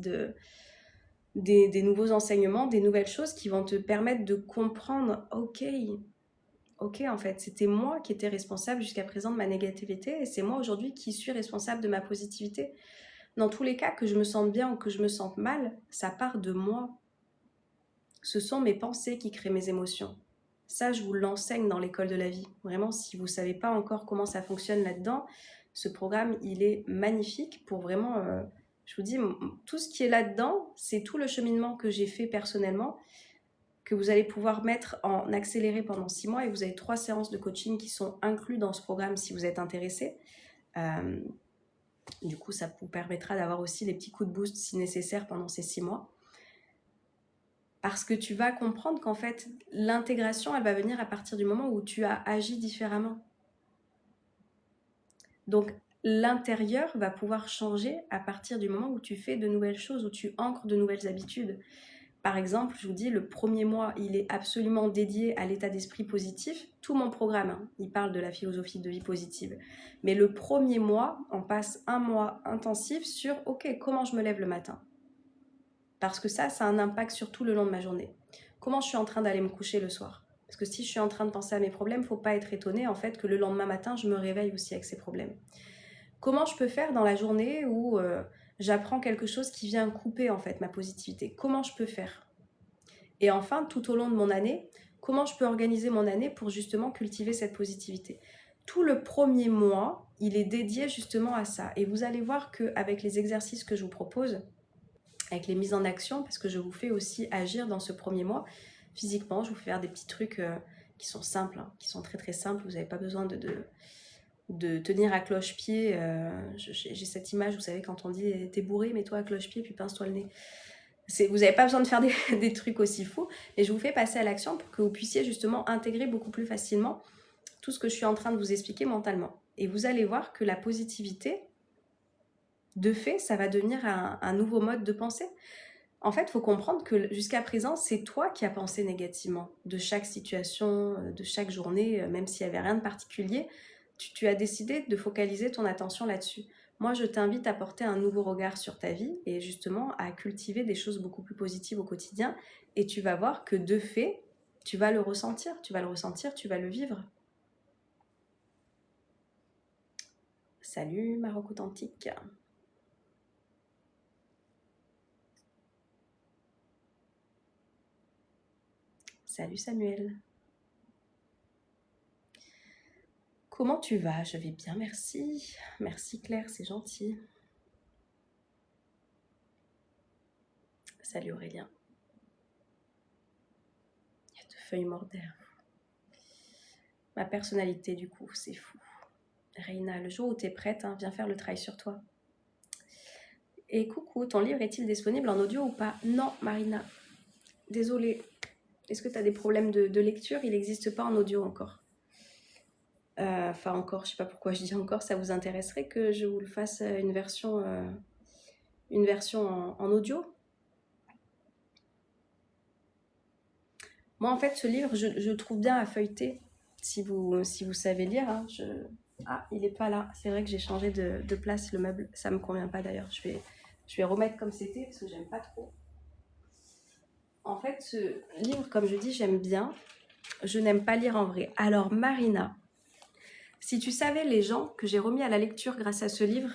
des nouveaux enseignements, des nouvelles choses qui vont te permettre de comprendre, ok, en fait, c'était moi qui étais responsable jusqu'à présent de ma négativité et c'est moi aujourd'hui qui suis responsable de ma positivité. Dans tous les cas, que je me sente bien ou que je me sente mal, ça part de moi. Ce sont mes pensées qui créent mes émotions. Ça, je vous l'enseigne dans l'école de la vie. Vraiment, si vous ne savez pas encore comment ça fonctionne là-dedans, ce programme, il est magnifique pour vraiment... je vous dis, tout ce qui est là-dedans, c'est tout le cheminement que j'ai fait personnellement, que vous allez pouvoir mettre en accéléré pendant 6 mois et vous avez 3 séances de coaching qui sont inclus dans ce programme si vous êtes intéressé. Du coup, ça vous permettra d'avoir aussi des petits coups de boost si nécessaire pendant ces 6 mois. Parce que tu vas comprendre qu'en fait, l'intégration, elle va venir à partir du moment où tu as agi différemment. Donc, l'intérieur va pouvoir changer à partir du moment où tu fais de nouvelles choses, où tu ancres de nouvelles habitudes. Par exemple, je vous dis, le premier mois, il est absolument dédié à l'état d'esprit positif. Tout mon programme, hein, il parle de la philosophie de vie positive. Mais le premier mois, on passe un mois intensif sur « Ok, comment je me lève le matin ?» Parce que ça a un impact sur tout le long de ma journée. Comment je suis en train d'aller me coucher le soir? Parce que si je suis en train de penser à mes problèmes, il ne faut pas être étonné en fait que le lendemain matin, je me réveille aussi avec ces problèmes. Comment je peux faire dans la journée où j'apprends quelque chose qui vient couper en fait ma positivité? Comment je peux faire? Et enfin, tout au long de mon année, comment je peux organiser mon année pour justement cultiver cette positivité? Tout le premier mois, il est dédié justement à ça. Et vous allez voir qu'avec les exercices que je vous propose, avec les mises en action, parce que je vous fais aussi agir dans ce premier mois, physiquement, je vous fais faire des petits trucs qui sont simples, hein, qui sont très très simples. Vous n'avez pas besoin de tenir à cloche-pied. J'ai cette image, vous savez, quand on dit t'es bourré, mets-toi à cloche-pied puis pince-toi le nez. Vous n'avez pas besoin de faire des trucs aussi fous, mais je vous fais passer à l'action pour que vous puissiez justement intégrer beaucoup plus facilement tout ce que je suis en train de vous expliquer mentalement. Et vous allez voir que la positivité, de fait, ça va devenir un nouveau mode de pensée. En fait, il faut comprendre que jusqu'à présent, c'est toi qui as pensé négativement de chaque situation, de chaque journée, même s'il n'y avait rien de particulier. Tu as décidé de focaliser ton attention là-dessus. Moi, je t'invite à porter un nouveau regard sur ta vie et justement à cultiver des choses beaucoup plus positives au quotidien. Et tu vas voir que de fait, tu vas le ressentir, tu vas le vivre. Salut Maroc authentique. Salut Samuel. Comment tu vas? Je vais bien, merci. Merci Claire, c'est gentil. Salut Aurélien. Il y a 2 feuilles mortes derrière vous. Ma personnalité, du coup, c'est fou. Reina, le jour où tu es prête, hein, viens faire le travail sur toi. Et coucou, ton livre est-il disponible en audio ou pas? Non, Marina. Désolée. Est-ce que tu as des problèmes de lecture? Il n'existe pas en audio encore. Enfin, encore, je sais pas pourquoi je dis encore. Ça vous intéresserait que je vous le fasse une version en audio? Moi, en fait, ce livre, je trouve bien à feuilleter, si vous savez lire. Hein, Ah, il n'est pas là. C'est vrai que j'ai changé de place, le meuble. Ça ne me convient pas d'ailleurs. Je vais remettre comme c'était, parce que j'aime pas trop. En fait, ce livre, comme je dis, j'aime bien. Je n'aime pas lire en vrai. Alors, Marina, si tu savais les gens que j'ai remis à la lecture grâce à ce livre,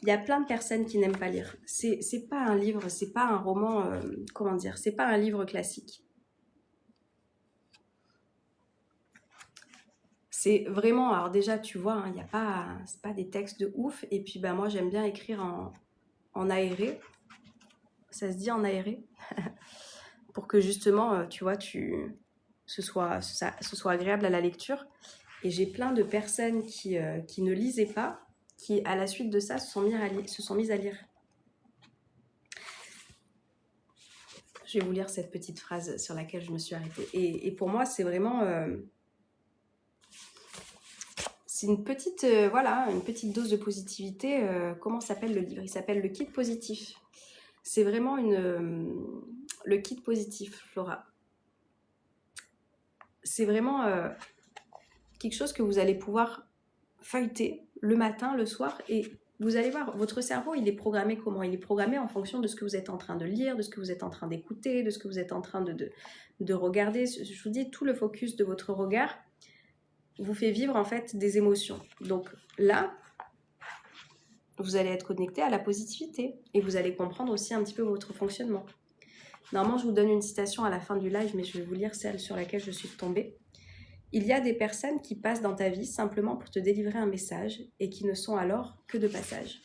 il y a plein de personnes qui n'aiment pas lire. C'est pas un livre, c'est pas un roman, comment dire, c'est pas un livre classique. C'est vraiment, alors déjà tu vois, hein, c'est pas des textes de ouf, et puis moi j'aime bien écrire en aéré, ça se dit en aéré, pour que justement, tu vois, ce soit agréable à la lecture. Et j'ai plein de personnes qui ne lisaient pas, qui à la suite de ça se sont mises à lire. Je vais vous lire cette petite phrase sur laquelle je me suis arrêtée. Et pour moi, c'est vraiment... c'est une petite, une petite dose de positivité. Comment s'appelle le livre? Il s'appelle Le Kit Positif. C'est vraiment le Kit Positif, Flora. C'est vraiment quelque chose que vous allez pouvoir feuilleter le matin, le soir, et vous allez voir, votre cerveau, il est programmé comment? Il est programmé en fonction de ce que vous êtes en train de lire, de ce que vous êtes en train d'écouter, de ce que vous êtes en train de regarder. Je vous dis, tout le focus de votre regard vous fait vivre en fait des émotions. Donc là, vous allez être connecté à la positivité et vous allez comprendre aussi un petit peu votre fonctionnement. Normalement, je vous donne une citation à la fin du live, mais je vais vous lire celle sur laquelle je suis tombée. Il y a des personnes qui passent dans ta vie simplement pour te délivrer un message et qui ne sont alors que de passage.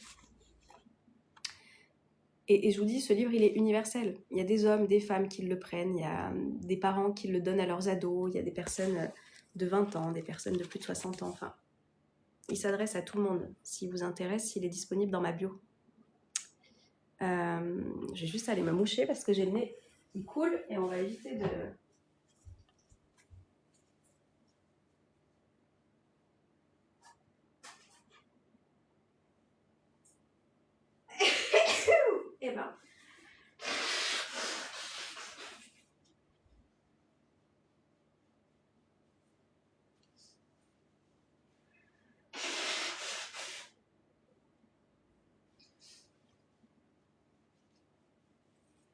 Et je vous dis, ce livre, il est universel. Il y a des hommes, des femmes qui le prennent, il y a des parents qui le donnent à leurs ados, il y a des personnes de 20 ans, des personnes de plus de 60 ans, enfin. Il s'adresse à tout le monde. S'il vous intéresse, il est disponible dans ma bio. Je je vais juste aller me moucher parce que j'ai le nez qui coule et on va éviter de... Eh ben...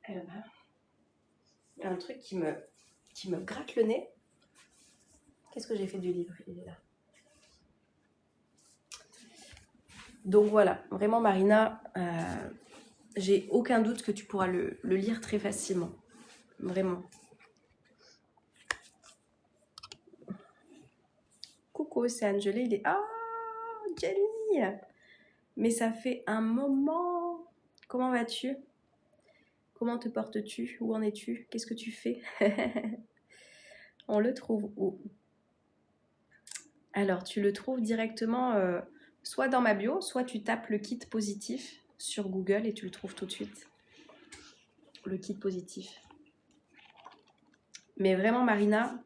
Eh ben... Il y a un truc qui me gratte le nez. Qu'est-ce que j'ai fait du livre? Il est là. Donc voilà, vraiment Marina, j'ai aucun doute que tu pourras le lire très facilement. Vraiment. Coucou, c'est Angelé, il est... Ah, Jenny! Mais ça fait un moment. Comment vas-tu? Comment te portes-tu? Où en es-tu? Qu'est-ce que tu fais? On le trouve où? Alors, tu le trouves directement soit dans ma bio, soit tu tapes le kit positif sur Google et tu le trouves tout de suite. Le kit positif. Mais vraiment, Marina,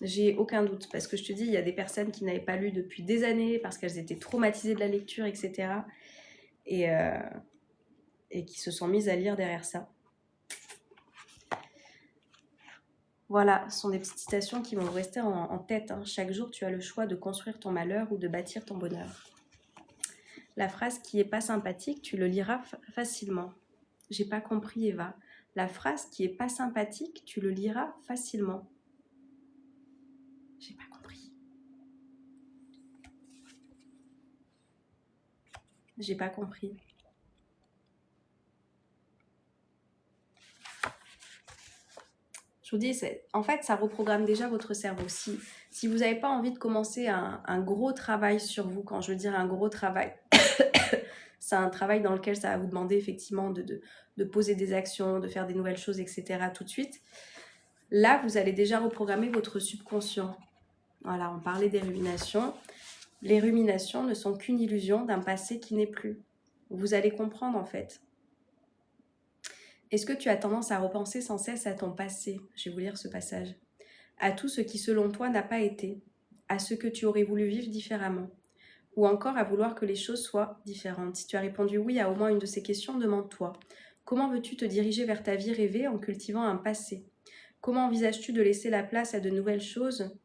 j'ai aucun doute. Parce que je te dis, il y a des personnes qui n'avaient pas lu depuis des années parce qu'elles étaient traumatisées de la lecture, etc. Et qui se sont mises à lire derrière ça. Voilà, ce sont des petites citations qui vont rester en tête. Hein. Chaque jour, tu as le choix de construire ton malheur ou de bâtir ton bonheur. La phrase qui est pas sympathique, tu le liras facilement. J'ai pas compris, Eva. La phrase qui est pas sympathique, tu le liras facilement. J'ai pas compris. J'ai pas compris. Je vous dis, en fait, ça reprogramme déjà votre cerveau. Si vous n'avez pas envie de commencer un gros travail sur vous, quand je veux dire un gros travail, c'est un travail dans lequel ça va vous demander effectivement de poser des actions, de faire des nouvelles choses, etc. tout de suite. Là, vous allez déjà reprogrammer votre subconscient. Voilà, on parlait des ruminations. Les ruminations ne sont qu'une illusion d'un passé qui n'est plus. Vous allez comprendre en fait. Est-ce que tu as tendance à repenser sans cesse à ton passé? Je vais vous lire ce passage. À tout ce qui selon toi n'a pas été, à ce que tu aurais voulu vivre différemment, ou encore à vouloir que les choses soient différentes. Si tu as répondu oui à au moins une de ces questions, demande-toi, comment veux-tu te diriger vers ta vie rêvée en cultivant un passé? Comment envisages-tu de laisser la place à de nouvelles choses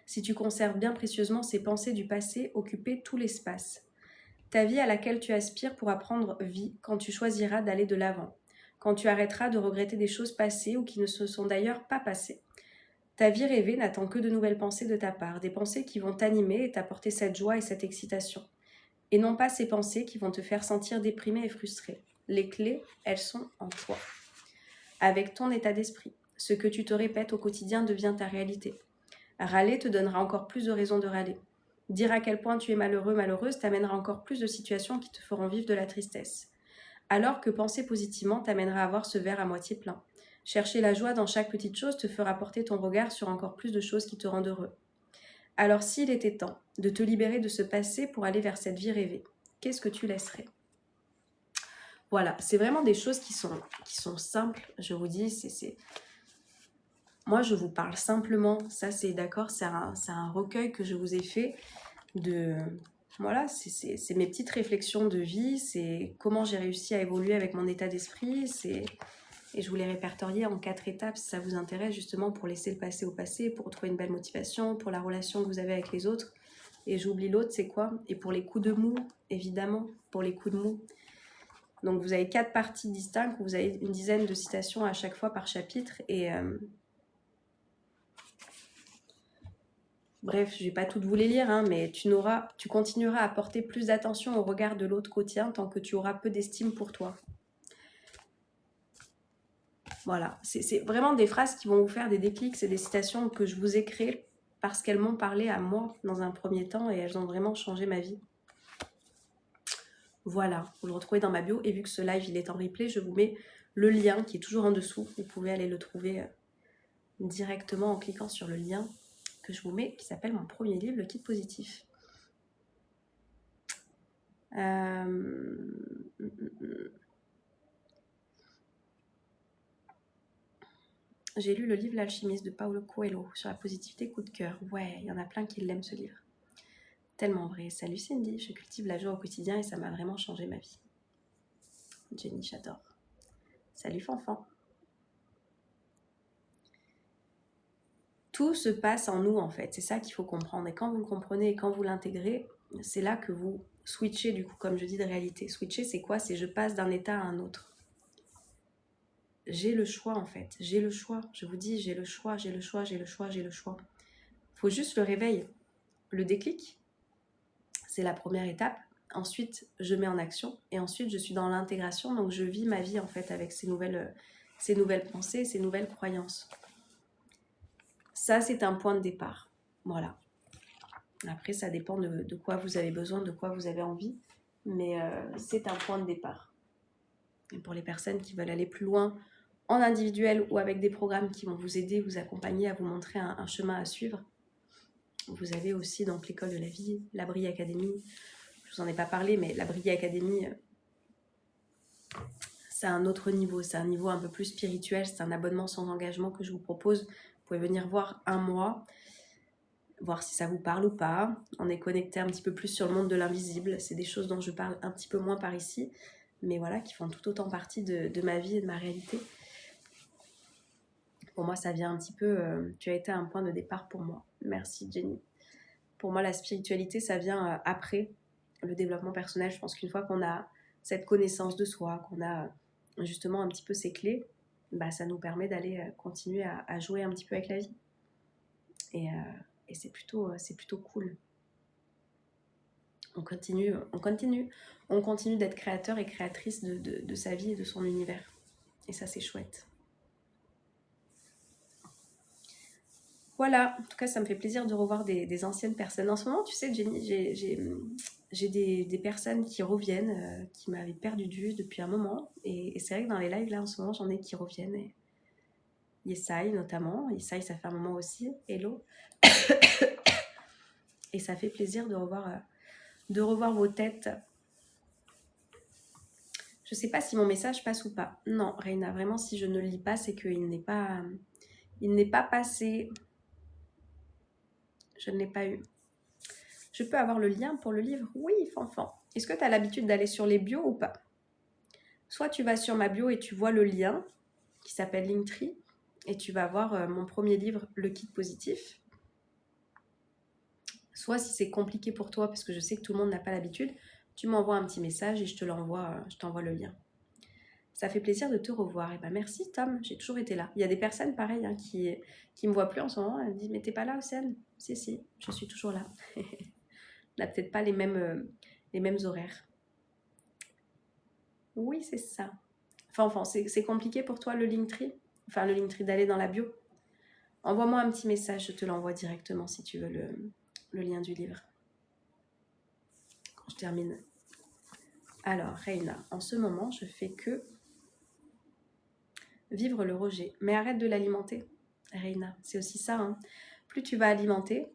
si tu conserves bien précieusement ces pensées du passé occuper tout l'espace? Ta vie à laquelle tu aspires pourra prendre vie quand tu choisiras d'aller de l'avant, quand tu arrêteras de regretter des choses passées ou qui ne se sont d'ailleurs pas passées. Ta vie rêvée n'attend que de nouvelles pensées de ta part, des pensées qui vont t'animer et t'apporter cette joie et cette excitation. Et non pas ces pensées qui vont te faire sentir déprimé et frustré. Les clés, elles sont en toi. Avec ton état d'esprit, ce que tu te répètes au quotidien devient ta réalité. Râler te donnera encore plus de raisons de râler. Dire à quel point tu es malheureux, malheureuse t'amènera encore plus de situations qui te feront vivre de la tristesse. Alors que penser positivement t'amènera à voir ce verre à moitié plein. Chercher la joie dans chaque petite chose te fera porter ton regard sur encore plus de choses qui te rendent heureux. Alors s'il était temps de te libérer de ce passé pour aller vers cette vie rêvée, qu'est-ce que tu laisserais? Voilà, c'est vraiment des choses qui sont simples, je vous dis, moi je vous parle simplement, ça c'est d'accord, c'est un recueil que je vous ai fait de... Voilà, c'est mes petites réflexions de vie, c'est comment j'ai réussi à évoluer avec mon état d'esprit, et je vous les répertorier en 4 étapes si ça vous intéresse, justement pour laisser le passé au passé, pour retrouver une belle motivation, pour la relation que vous avez avec les autres. Et j'oublie l'autre, c'est quoi? Et pour les coups de mou, évidemment, pour les coups de mou. Donc vous avez 4 parties distinctes, vous avez une dizaine de citations à chaque fois par chapitre, et... Bref, je ne vais pas toutes vous les lire, hein, mais tu continueras à porter plus d'attention au regard de l'autre qu'au tien tant que tu auras peu d'estime pour toi. Voilà, c'est vraiment des phrases qui vont vous faire des déclics, c'est des citations que je vous ai créées parce qu'elles m'ont parlé à moi dans un premier temps et elles ont vraiment changé ma vie. Voilà, vous le retrouvez dans ma bio et vu que ce live il est en replay, je vous mets le lien qui est toujours en dessous. Vous pouvez aller le trouver directement en cliquant sur le lien que je vous mets, qui s'appelle mon premier livre, Le Kit Positif. J'ai lu le livre L'Alchimiste de Paulo Coelho sur la positivité, coup de cœur. Ouais, il y en a plein qui l'aiment ce livre. Tellement vrai. Salut Cindy, je cultive la joie au quotidien et ça m'a vraiment changé ma vie. Jenny, j'adore. Salut Fanfan. Tout se passe en nous en fait, c'est ça qu'il faut comprendre. Et quand vous le comprenez et quand vous l'intégrez, c'est là que vous switchez du coup, comme je dis, de réalité. Switcher, c'est quoi? C'est je passe d'un état à un autre. J'ai le choix en fait, j'ai le choix. Je vous dis, j'ai le choix, j'ai le choix, j'ai le choix, j'ai le choix. Il faut juste le réveil, le déclic. C'est la première étape. Ensuite, je mets en action et ensuite, je suis dans l'intégration. Donc, je vis ma vie en fait avec ces nouvelles pensées, ces nouvelles croyances. Ça, c'est un point de départ. Voilà. Après, ça dépend de quoi vous avez besoin, de quoi vous avez envie. Mais c'est un point de départ. Et pour les personnes qui veulent aller plus loin en individuel ou avec des programmes qui vont vous aider, vous accompagner, à vous montrer un chemin à suivre, vous avez aussi donc l'école de la vie, la Brille Academy. Je vous en ai pas parlé, mais la Brille Academy, c'est un autre niveau. C'est un niveau un peu plus spirituel. C'est un abonnement sans engagement que je vous propose. Vous pouvez venir voir un mois, voir si ça vous parle ou pas. On est connecté un petit peu plus sur le monde de l'invisible. C'est des choses dont je parle un petit peu moins par ici, mais voilà, qui font tout autant partie de ma vie et de ma réalité. Pour moi, ça vient un petit peu... tu as été un point de départ pour moi. Merci Jenny. Pour moi, la spiritualité, ça vient après le développement personnel. Je pense qu'une fois qu'on a cette connaissance de soi, qu'on a justement un petit peu ces clés, bah, ça nous permet d'aller continuer à jouer un petit peu avec la vie. Et c'est plutôt cool. On continue d'être créateur et créatrice de sa vie et de son univers. Et ça, c'est chouette. Voilà, en tout cas, ça me fait plaisir de revoir des anciennes personnes. En ce moment, tu sais, Jenny, j'ai des personnes qui reviennent, qui m'avaient perdu de vue depuis un moment. Et c'est vrai que dans les lives, là, en ce moment, j'en ai qui reviennent. Et Yesai, notamment. Yesai, ça fait un moment aussi. Hello. Et ça fait plaisir de revoir vos têtes. Je sais pas si mon message passe ou pas. Non, Reina, vraiment, si je ne le lis pas, c'est qu'il n'est pas passé. Je ne l'ai pas eu. Je peux avoir le lien pour le livre? Oui, Fanfan. Est-ce que tu as l'habitude d'aller sur les bios ou pas? Soit tu vas sur ma bio et tu vois le lien qui s'appelle Linktree et tu vas voir mon premier livre, Le Kit Positif. Soit si c'est compliqué pour toi, parce que je sais que tout le monde n'a pas l'habitude, tu m'envoies un petit message et je t'envoie le lien. Ça fait plaisir de te revoir. Et ben merci Tom, j'ai toujours été là. Il y a des personnes pareilles hein, qui me voient plus en ce moment. Elles me disent mais t'es pas là Océane? Si, je suis toujours là. On n'a peut-être pas les mêmes horaires. Oui, c'est ça. Enfin, c'est compliqué pour toi le Linktree? Enfin, le Linktree d'aller dans la bio? Envoie-moi un petit message, je te l'envoie directement si tu veux le lien du livre. Quand je termine. Alors, Reina, en ce moment, je fais que vivre le rejet. Mais arrête de l'alimenter, Reina. C'est aussi ça. Hein. Plus tu vas alimenter,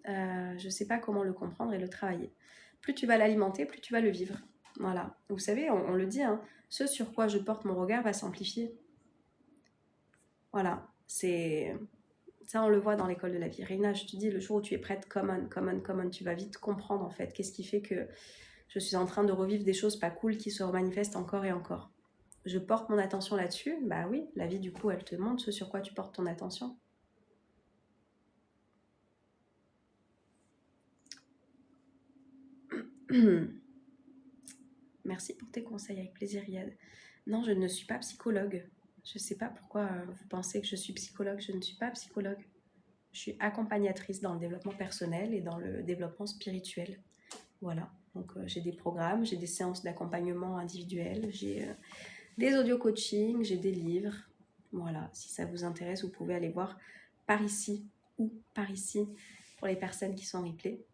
je ne sais pas comment le comprendre et le travailler. Plus tu vas l'alimenter, plus tu vas le vivre. Voilà. Vous savez, on le dit, hein, ce sur quoi je porte mon regard va s'amplifier. Voilà. Ça, on le voit dans l'école de la vie. Reina, je te dis, le jour où tu es prête, come on, tu vas vite comprendre en fait qu'est-ce qui fait que je suis en train de revivre des choses pas cool qui se manifestent encore et encore. Je porte mon attention là-dessus, bah oui, la vie du coup elle te montre ce sur quoi tu portes ton attention. Merci pour tes conseils, avec plaisir Yad. Non, je ne suis pas psychologue. Je ne sais pas pourquoi vous pensez que je suis psychologue, je ne suis pas psychologue. Je suis accompagnatrice dans le développement personnel et dans le développement spirituel. Voilà, donc j'ai des programmes, j'ai des séances d'accompagnement individuel, j'ai des audio coaching, j'ai des livres. Voilà, si ça vous intéresse, vous pouvez aller voir par ici ou par ici pour les personnes qui sont en replay.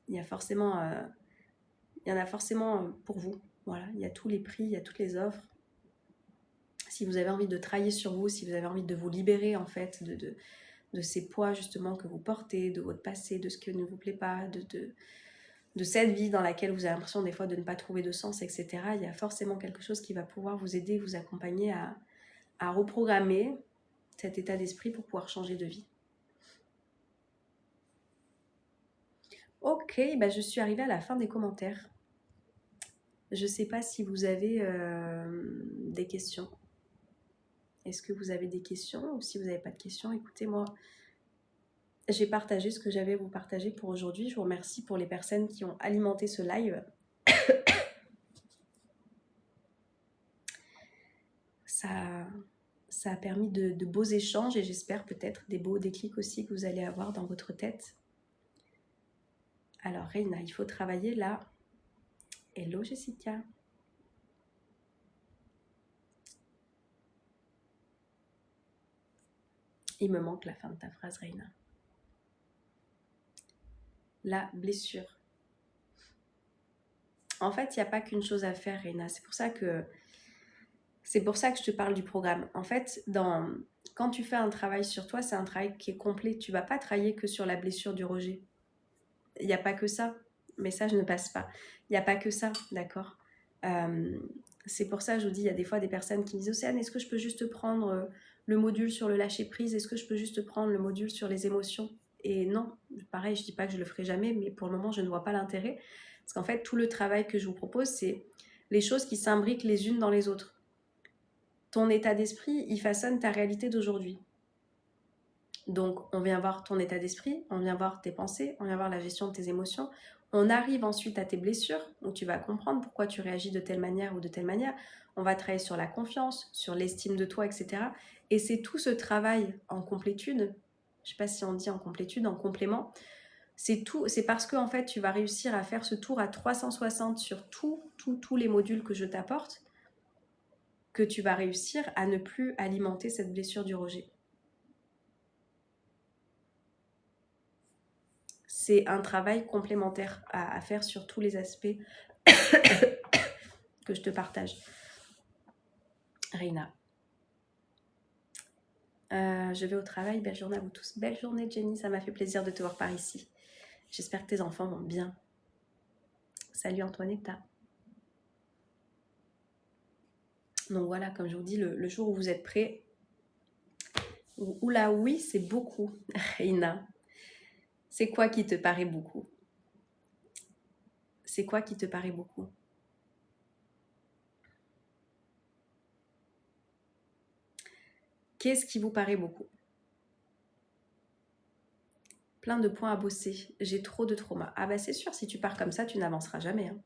Il y en a forcément pour vous. Voilà, il y a tous les prix, il y a toutes les offres. Si vous avez envie de travailler sur vous, si vous avez envie de vous libérer en fait de ces poids justement que vous portez, de votre passé, de ce qui ne vous plaît pas, de cette vie dans laquelle vous avez l'impression des fois de ne pas trouver de sens, etc. Il y a forcément quelque chose qui va pouvoir vous aider, vous accompagner à reprogrammer cet état d'esprit pour pouvoir changer de vie. Ok, bah je suis arrivée à la fin des commentaires. Je ne sais pas si vous avez des questions. Est-ce que vous avez des questions ou si vous n'avez pas de questions, écoutez, moi, j'ai partagé ce que j'avais à vous partager pour aujourd'hui. Je vous remercie pour les personnes qui ont alimenté ce live. Ça a permis de beaux échanges et j'espère peut-être des beaux déclics aussi que vous allez avoir dans votre tête. Alors, Reina, il faut travailler là. Hello, Jessica. Il me manque la fin de ta phrase, Reina. La blessure. En fait, il n'y a pas qu'une chose à faire, Reina. C'est pour ça que je te parle du programme. En fait, quand tu fais un travail sur toi, c'est un travail qui est complet. Tu ne vas pas travailler que sur la blessure du rejet. Il n'y a pas que ça. Message ne passe pas. Il n'y a pas que ça, d'accord. C'est pour ça que je vous dis, il y a des fois des personnes qui me disent « Océane, est-ce que je peux juste prendre le module sur le lâcher-prise? Est-ce que je peux juste prendre le module sur les émotions ?» Et non, pareil, je ne dis pas que je le ferai jamais, mais pour le moment, je ne vois pas l'intérêt. Parce qu'en fait, tout le travail que je vous propose, c'est les choses qui s'imbriquent les unes dans les autres. Ton état d'esprit, il façonne ta réalité d'aujourd'hui. Donc, on vient voir ton état d'esprit, on vient voir tes pensées, on vient voir la gestion de tes émotions. On arrive ensuite à tes blessures, où tu vas comprendre pourquoi tu réagis de telle manière ou de telle manière. On va travailler sur la confiance, sur l'estime de toi, etc. Et c'est tout ce travail en complétude, je ne sais pas si on dit en complétude, en complément, c'est parce que en fait, tu vas réussir à faire ce tour à 360 sur tous les modules que je t'apporte, que tu vas réussir à ne plus alimenter cette blessure du rejet. C'est un travail complémentaire à faire sur tous les aspects que je te partage. Reina. Je vais au travail. Belle journée à vous tous. Belle journée, Jenny. Ça m'a fait plaisir de te voir par ici. J'espère que tes enfants vont bien. Salut, Antoinetta. Donc voilà, comme je vous dis, le jour où vous êtes prêts. Oula, oui, c'est beaucoup, Reina. C'est quoi qui te paraît beaucoup? C'est quoi qui te paraît beaucoup? Qu'est-ce qui vous paraît beaucoup? Plein de points à bosser. J'ai trop de trauma. Ah bah c'est sûr, si tu pars comme ça, tu n'avanceras jamais. Hein.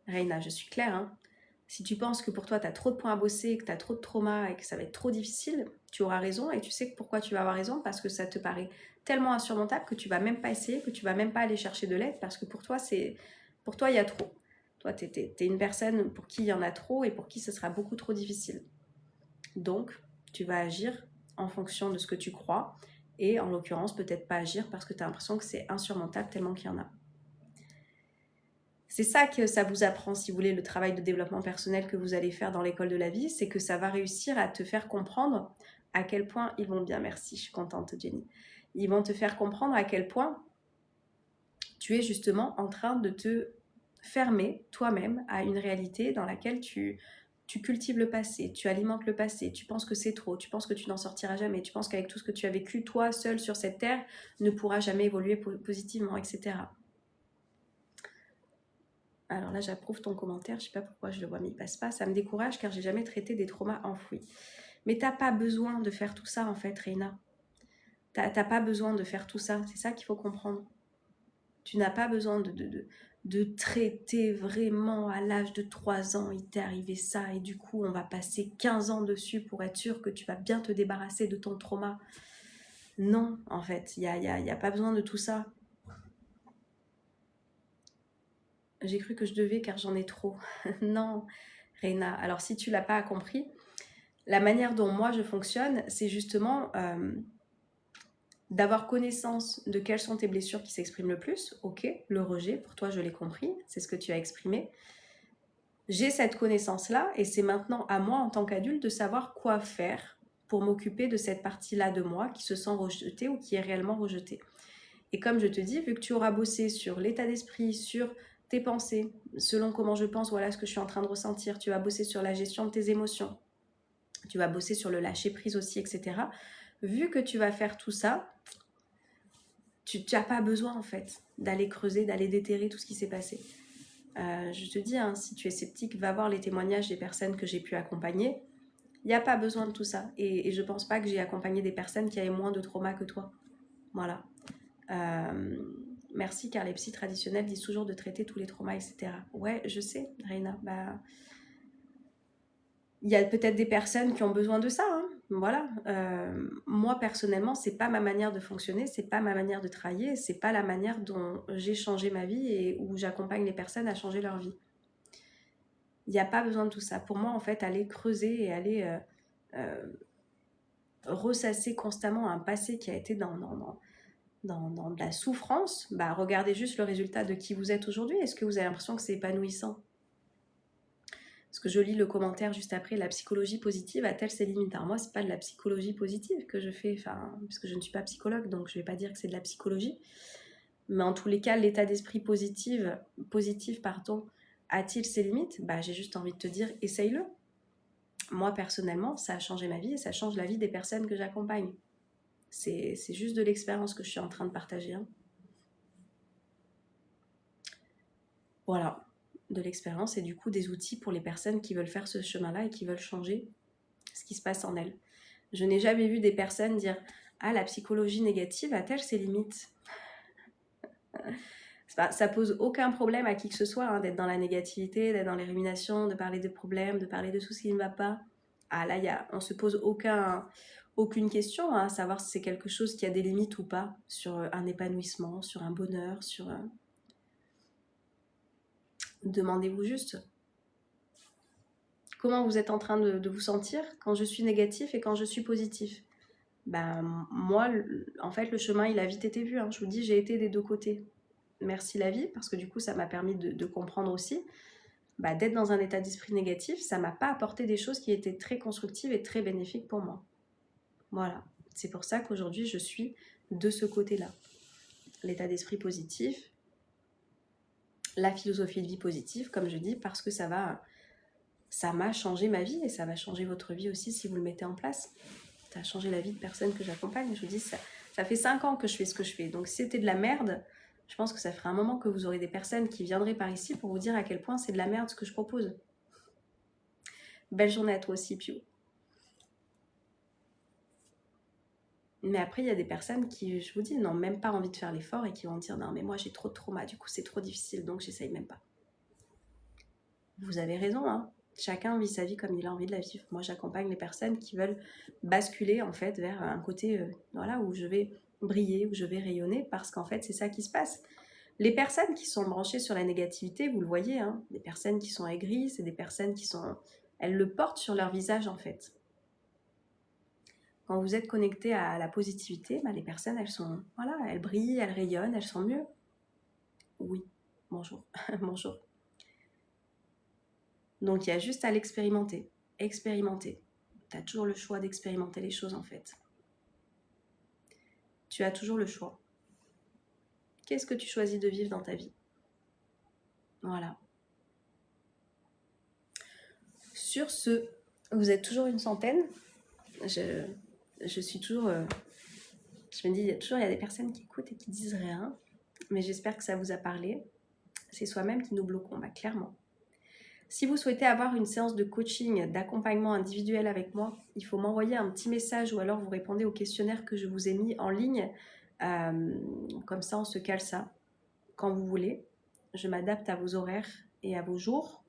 Reina, je suis claire. Hein. Si tu penses que pour toi, tu as trop de points à bosser, que tu as trop de trauma et que ça va être trop difficile, tu auras raison. Et tu sais pourquoi tu vas avoir raison? Parce que ça te paraît tellement insurmontable que tu vas même pas essayer, que tu vas même pas aller chercher de l'aide parce que pour toi, il y a trop. Toi, tu es une personne pour qui il y en a trop et pour qui ce sera beaucoup trop difficile. Donc, tu vas agir en fonction de ce que tu crois et en l'occurrence, peut-être pas agir parce que tu as l'impression que c'est insurmontable tellement qu'il y en a. C'est ça que ça vous apprend, si vous voulez, le travail de développement personnel que vous allez faire dans l'école de la vie, c'est que ça va réussir à te faire comprendre à quel point ils vont bien. Merci, je suis contente, Jenny. Ils vont te faire comprendre à quel point tu es justement en train de te fermer toi-même à une réalité dans laquelle tu cultives le passé, tu alimentes le passé, tu penses que c'est trop, tu penses que tu n'en sortiras jamais, tu penses qu'avec tout ce que tu as vécu, toi, seul sur cette terre, ne pourras jamais évoluer positivement, etc. Alors là, j'approuve ton commentaire, je ne sais pas pourquoi je le vois, mais il ne passe pas. Ça me décourage car j'ai jamais traité des traumas enfouis. Mais tu n'as pas besoin de faire tout ça en fait, Reina. Tu n'as pas besoin de faire tout ça, c'est ça qu'il faut comprendre. Tu n'as pas besoin de traiter vraiment à l'âge de 3 ans, il t'est arrivé ça et du coup on va passer 15 ans dessus pour être sûr que tu vas bien te débarrasser de ton trauma. Non, en fait, il n'y a pas besoin de tout ça. J'ai cru que je devais car j'en ai trop. Non, Reina. Alors si tu ne l'as pas compris, la manière dont moi je fonctionne, c'est justement d'avoir connaissance de quelles sont tes blessures qui s'expriment le plus. Ok, le rejet, pour toi je l'ai compris, c'est ce que tu as exprimé. J'ai cette connaissance-là et c'est maintenant à moi en tant qu'adulte de savoir quoi faire pour m'occuper de cette partie-là de moi qui se sent rejetée ou qui est réellement rejetée. Et comme je te dis, vu que tu auras bossé sur l'état d'esprit, sur tes pensées, selon comment je pense, voilà ce que je suis en train de ressentir, tu vas bosser sur la gestion de tes émotions, Tu vas bosser sur le lâcher prise aussi, etc. Vu que tu vas faire tout ça, tu n'as pas besoin en fait d'aller creuser, d'aller déterrer tout ce qui s'est passé. Je te dis, hein, si tu es sceptique, va voir les témoignages des personnes que j'ai pu accompagner. Il n'y a pas besoin de tout ça. Et je ne pense pas que j'ai accompagné des personnes qui avaient moins de trauma que toi. Voilà. Merci, car les psys traditionnels disent toujours de traiter tous les traumas, etc. Ouais, je sais, Reina. Bah, il y a peut-être des personnes qui ont besoin de ça. Hein. Voilà. Moi, personnellement, c'est pas ma manière de fonctionner, c'est pas ma manière de travailler, c'est pas la manière dont j'ai changé ma vie et où j'accompagne les personnes à changer leur vie. Il n'y a pas besoin de tout ça. Pour moi, en fait, aller creuser et aller ressasser constamment un passé qui a été dans de la souffrance, bah, regardez juste le résultat de qui vous êtes aujourd'hui. Est-ce que vous avez l'impression que c'est épanouissant? Parce que je lis le commentaire juste après, la psychologie positive a-t-elle ses limites? Alors moi, c'est pas de la psychologie positive que je fais, parce que je ne suis pas psychologue, donc je vais pas dire que c'est de la psychologie. Mais en tous les cas, l'état d'esprit positif, a-t-il ses limites? Bah, j'ai juste envie de te dire, essaye-le. Moi, personnellement, ça a changé ma vie et ça change la vie des personnes que j'accompagne. C'est juste de l'expérience que je suis en train de partager. Hein. Voilà, de l'expérience et du coup des outils pour les personnes qui veulent faire ce chemin-là et qui veulent changer ce qui se passe en elles. Je n'ai jamais vu des personnes dire « Ah, la psychologie négative a-t-elle ses limites ?» Ça pose aucun problème à qui que ce soit hein, d'être dans la négativité, d'être dans les ruminations, de parler de problèmes, de parler de tout ce qui ne va pas. Ah là, on ne se pose aucune question hein, à savoir si c'est quelque chose qui a des limites ou pas sur un épanouissement, sur un bonheur, sur... Demandez-vous juste comment vous êtes en train de vous sentir quand je suis négatif et quand je suis positif. Ben, moi, en fait, le chemin, il a vite été vu. Hein. Je vous dis, j'ai été des deux côtés. Merci la vie, parce que du coup, ça m'a permis de comprendre aussi. Bah, d'être dans un état d'esprit négatif, ça m'a pas apporté des choses qui étaient très constructives et très bénéfiques pour moi. Voilà. C'est pour ça qu'aujourd'hui, je suis de ce côté-là. L'état d'esprit positif, la philosophie de vie positive, comme je dis, parce que ça m'a changé ma vie et ça va changer votre vie aussi si vous le mettez en place. Ça a changé la vie de personnes que j'accompagne. Je vous dis, ça fait 5 ans que je fais ce que je fais. Donc si c'était de la merde, je pense que ça ferait un moment que vous aurez des personnes qui viendraient par ici pour vous dire à quel point c'est de la merde ce que je propose. Belle journée à toi aussi, Pio. Mais après, il y a des personnes qui, je vous dis, n'ont même pas envie de faire l'effort et qui vont dire « Non, mais moi j'ai trop de trauma, du coup c'est trop difficile, donc j'essaye même pas. » Vous avez raison, hein. Chacun vit sa vie comme il a envie de la vivre. Moi, j'accompagne les personnes qui veulent basculer en fait vers un côté voilà, où je vais briller, où je vais rayonner, parce qu'en fait, c'est ça qui se passe. Les personnes qui sont branchées sur la négativité, vous le voyez, hein, des personnes qui sont aigries, c'est des personnes qui sont... Elles le portent sur leur visage, en fait. Quand vous êtes connecté à la positivité, bah, les personnes, elles sont... Voilà, elles brillent, elles rayonnent, elles sont mieux. Oui, bonjour, bonjour. Donc, il y a juste à l'expérimenter. Expérimenter. Tu as toujours le choix d'expérimenter les choses, en fait. Tu as toujours le choix. Qu'est-ce que tu choisis de vivre dans ta vie? Voilà. Sur ce, vous êtes toujours une centaine. Je suis toujours... je me dis, il y a des personnes qui écoutent et qui disent rien. Mais j'espère que ça vous a parlé. C'est soi-même qui nous bloquons, bah, clairement. Si vous souhaitez avoir une séance de coaching, d'accompagnement individuel avec moi, il faut m'envoyer un petit message ou alors vous répondez au questionnaire que je vous ai mis en ligne. Comme ça, on se cale ça quand vous voulez. Je m'adapte à vos horaires et à vos jours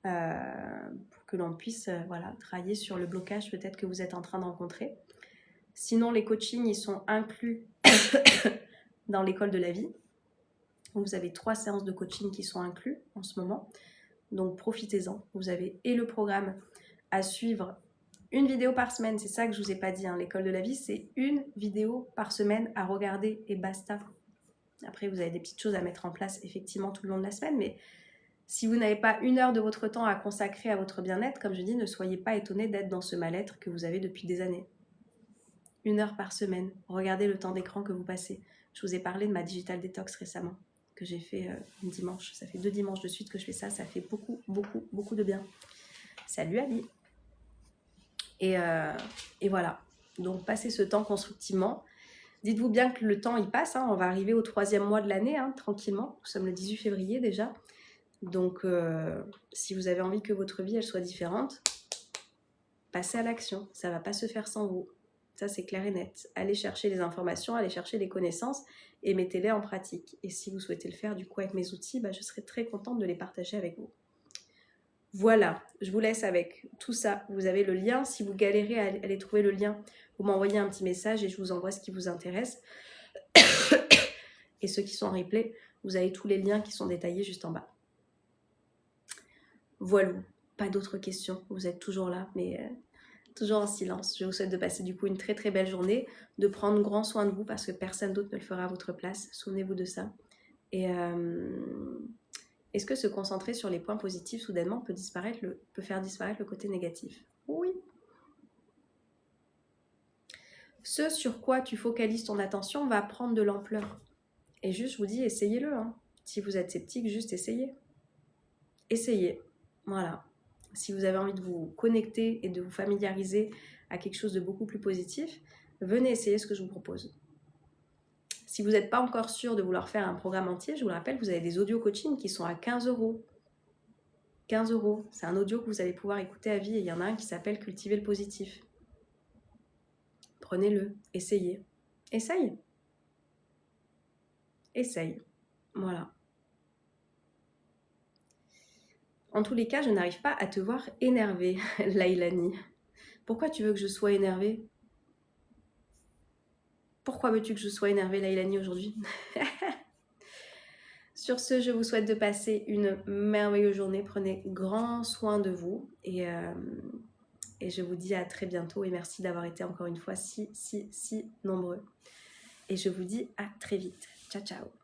pour que l'on puisse voilà, travailler sur le blocage peut-être que vous êtes en train de rencontrer. Sinon, les coachings, ils sont inclus dans l'école de la vie. Vous avez 3 séances de coaching qui sont inclus en ce moment. Donc profitez-en. Vous avez et le programme à suivre, une vidéo par semaine. C'est ça que je ne vous ai pas dit. Hein. L'école de la vie, c'est une vidéo par semaine à regarder et basta. Après, vous avez des petites choses à mettre en place effectivement tout le long de la semaine. Mais si vous n'avez pas 1 heure de votre temps à consacrer à votre bien-être, comme je dis, ne soyez pas étonnés d'être dans ce mal-être que vous avez depuis des années. 1 heure par semaine. Regardez le temps d'écran que vous passez. Je vous ai parlé de ma digital detox récemment, que j'ai fait dimanche. Ça fait 2 dimanches de suite que je fais ça. Ça fait beaucoup, beaucoup, beaucoup de bien. Salut Ali. Et voilà. Donc, passez ce temps constructivement. Dites-vous bien que le temps, il passe. Hein. On va arriver au 3e mois de l'année, hein, tranquillement. Nous sommes le 18 février déjà. Donc, si vous avez envie que votre vie, elle soit différente, passez à l'action. Ça ne va pas se faire sans vous. Ça, c'est clair et net. Allez chercher les informations, allez chercher les connaissances et mettez-les en pratique. Et si vous souhaitez le faire, du coup, avec mes outils, je serai très contente de les partager avec vous. Voilà, je vous laisse avec tout ça. Vous avez le lien. Si vous galérez à aller trouver le lien, vous m'envoyez un petit message et je vous envoie ce qui vous intéresse. Et ceux qui sont en replay, vous avez tous les liens qui sont détaillés juste en bas. Voilà, pas d'autres questions. Vous êtes toujours là, mais toujours en silence. Je vous souhaite de passer du coup une très très belle journée, de prendre grand soin de vous parce que personne d'autre ne le fera à votre place. Souvenez-vous de ça. Et est-ce que se concentrer sur les points positifs soudainement peut faire disparaître le côté négatif? Oui. Ce sur quoi tu focalises ton attention va prendre de l'ampleur. Et juste, je vous dis, essayez-le. Hein. Si vous êtes sceptique, juste essayez. Essayez. Voilà. Si vous avez envie de vous connecter et de vous familiariser à quelque chose de beaucoup plus positif, venez essayer ce que je vous propose. Si vous n'êtes pas encore sûr de vouloir faire un programme entier, je vous le rappelle, vous avez des audio coaching qui sont à 15 €. 15 €. C'est un audio que vous allez pouvoir écouter à vie et il y en a un qui s'appelle Cultiver le positif. Prenez-le, essayez. Essaye. Essaye. Voilà. En tous les cas, je n'arrive pas à te voir énervée, Lailani. Pourquoi tu veux que je sois énervée? Pourquoi veux-tu que je sois énervée, Lailani, aujourd'hui? Sur ce, je vous souhaite de passer une merveilleuse journée. Prenez grand soin de vous et je vous dis à très bientôt et merci d'avoir été encore une fois si nombreux. Et je vous dis à très vite. Ciao, ciao.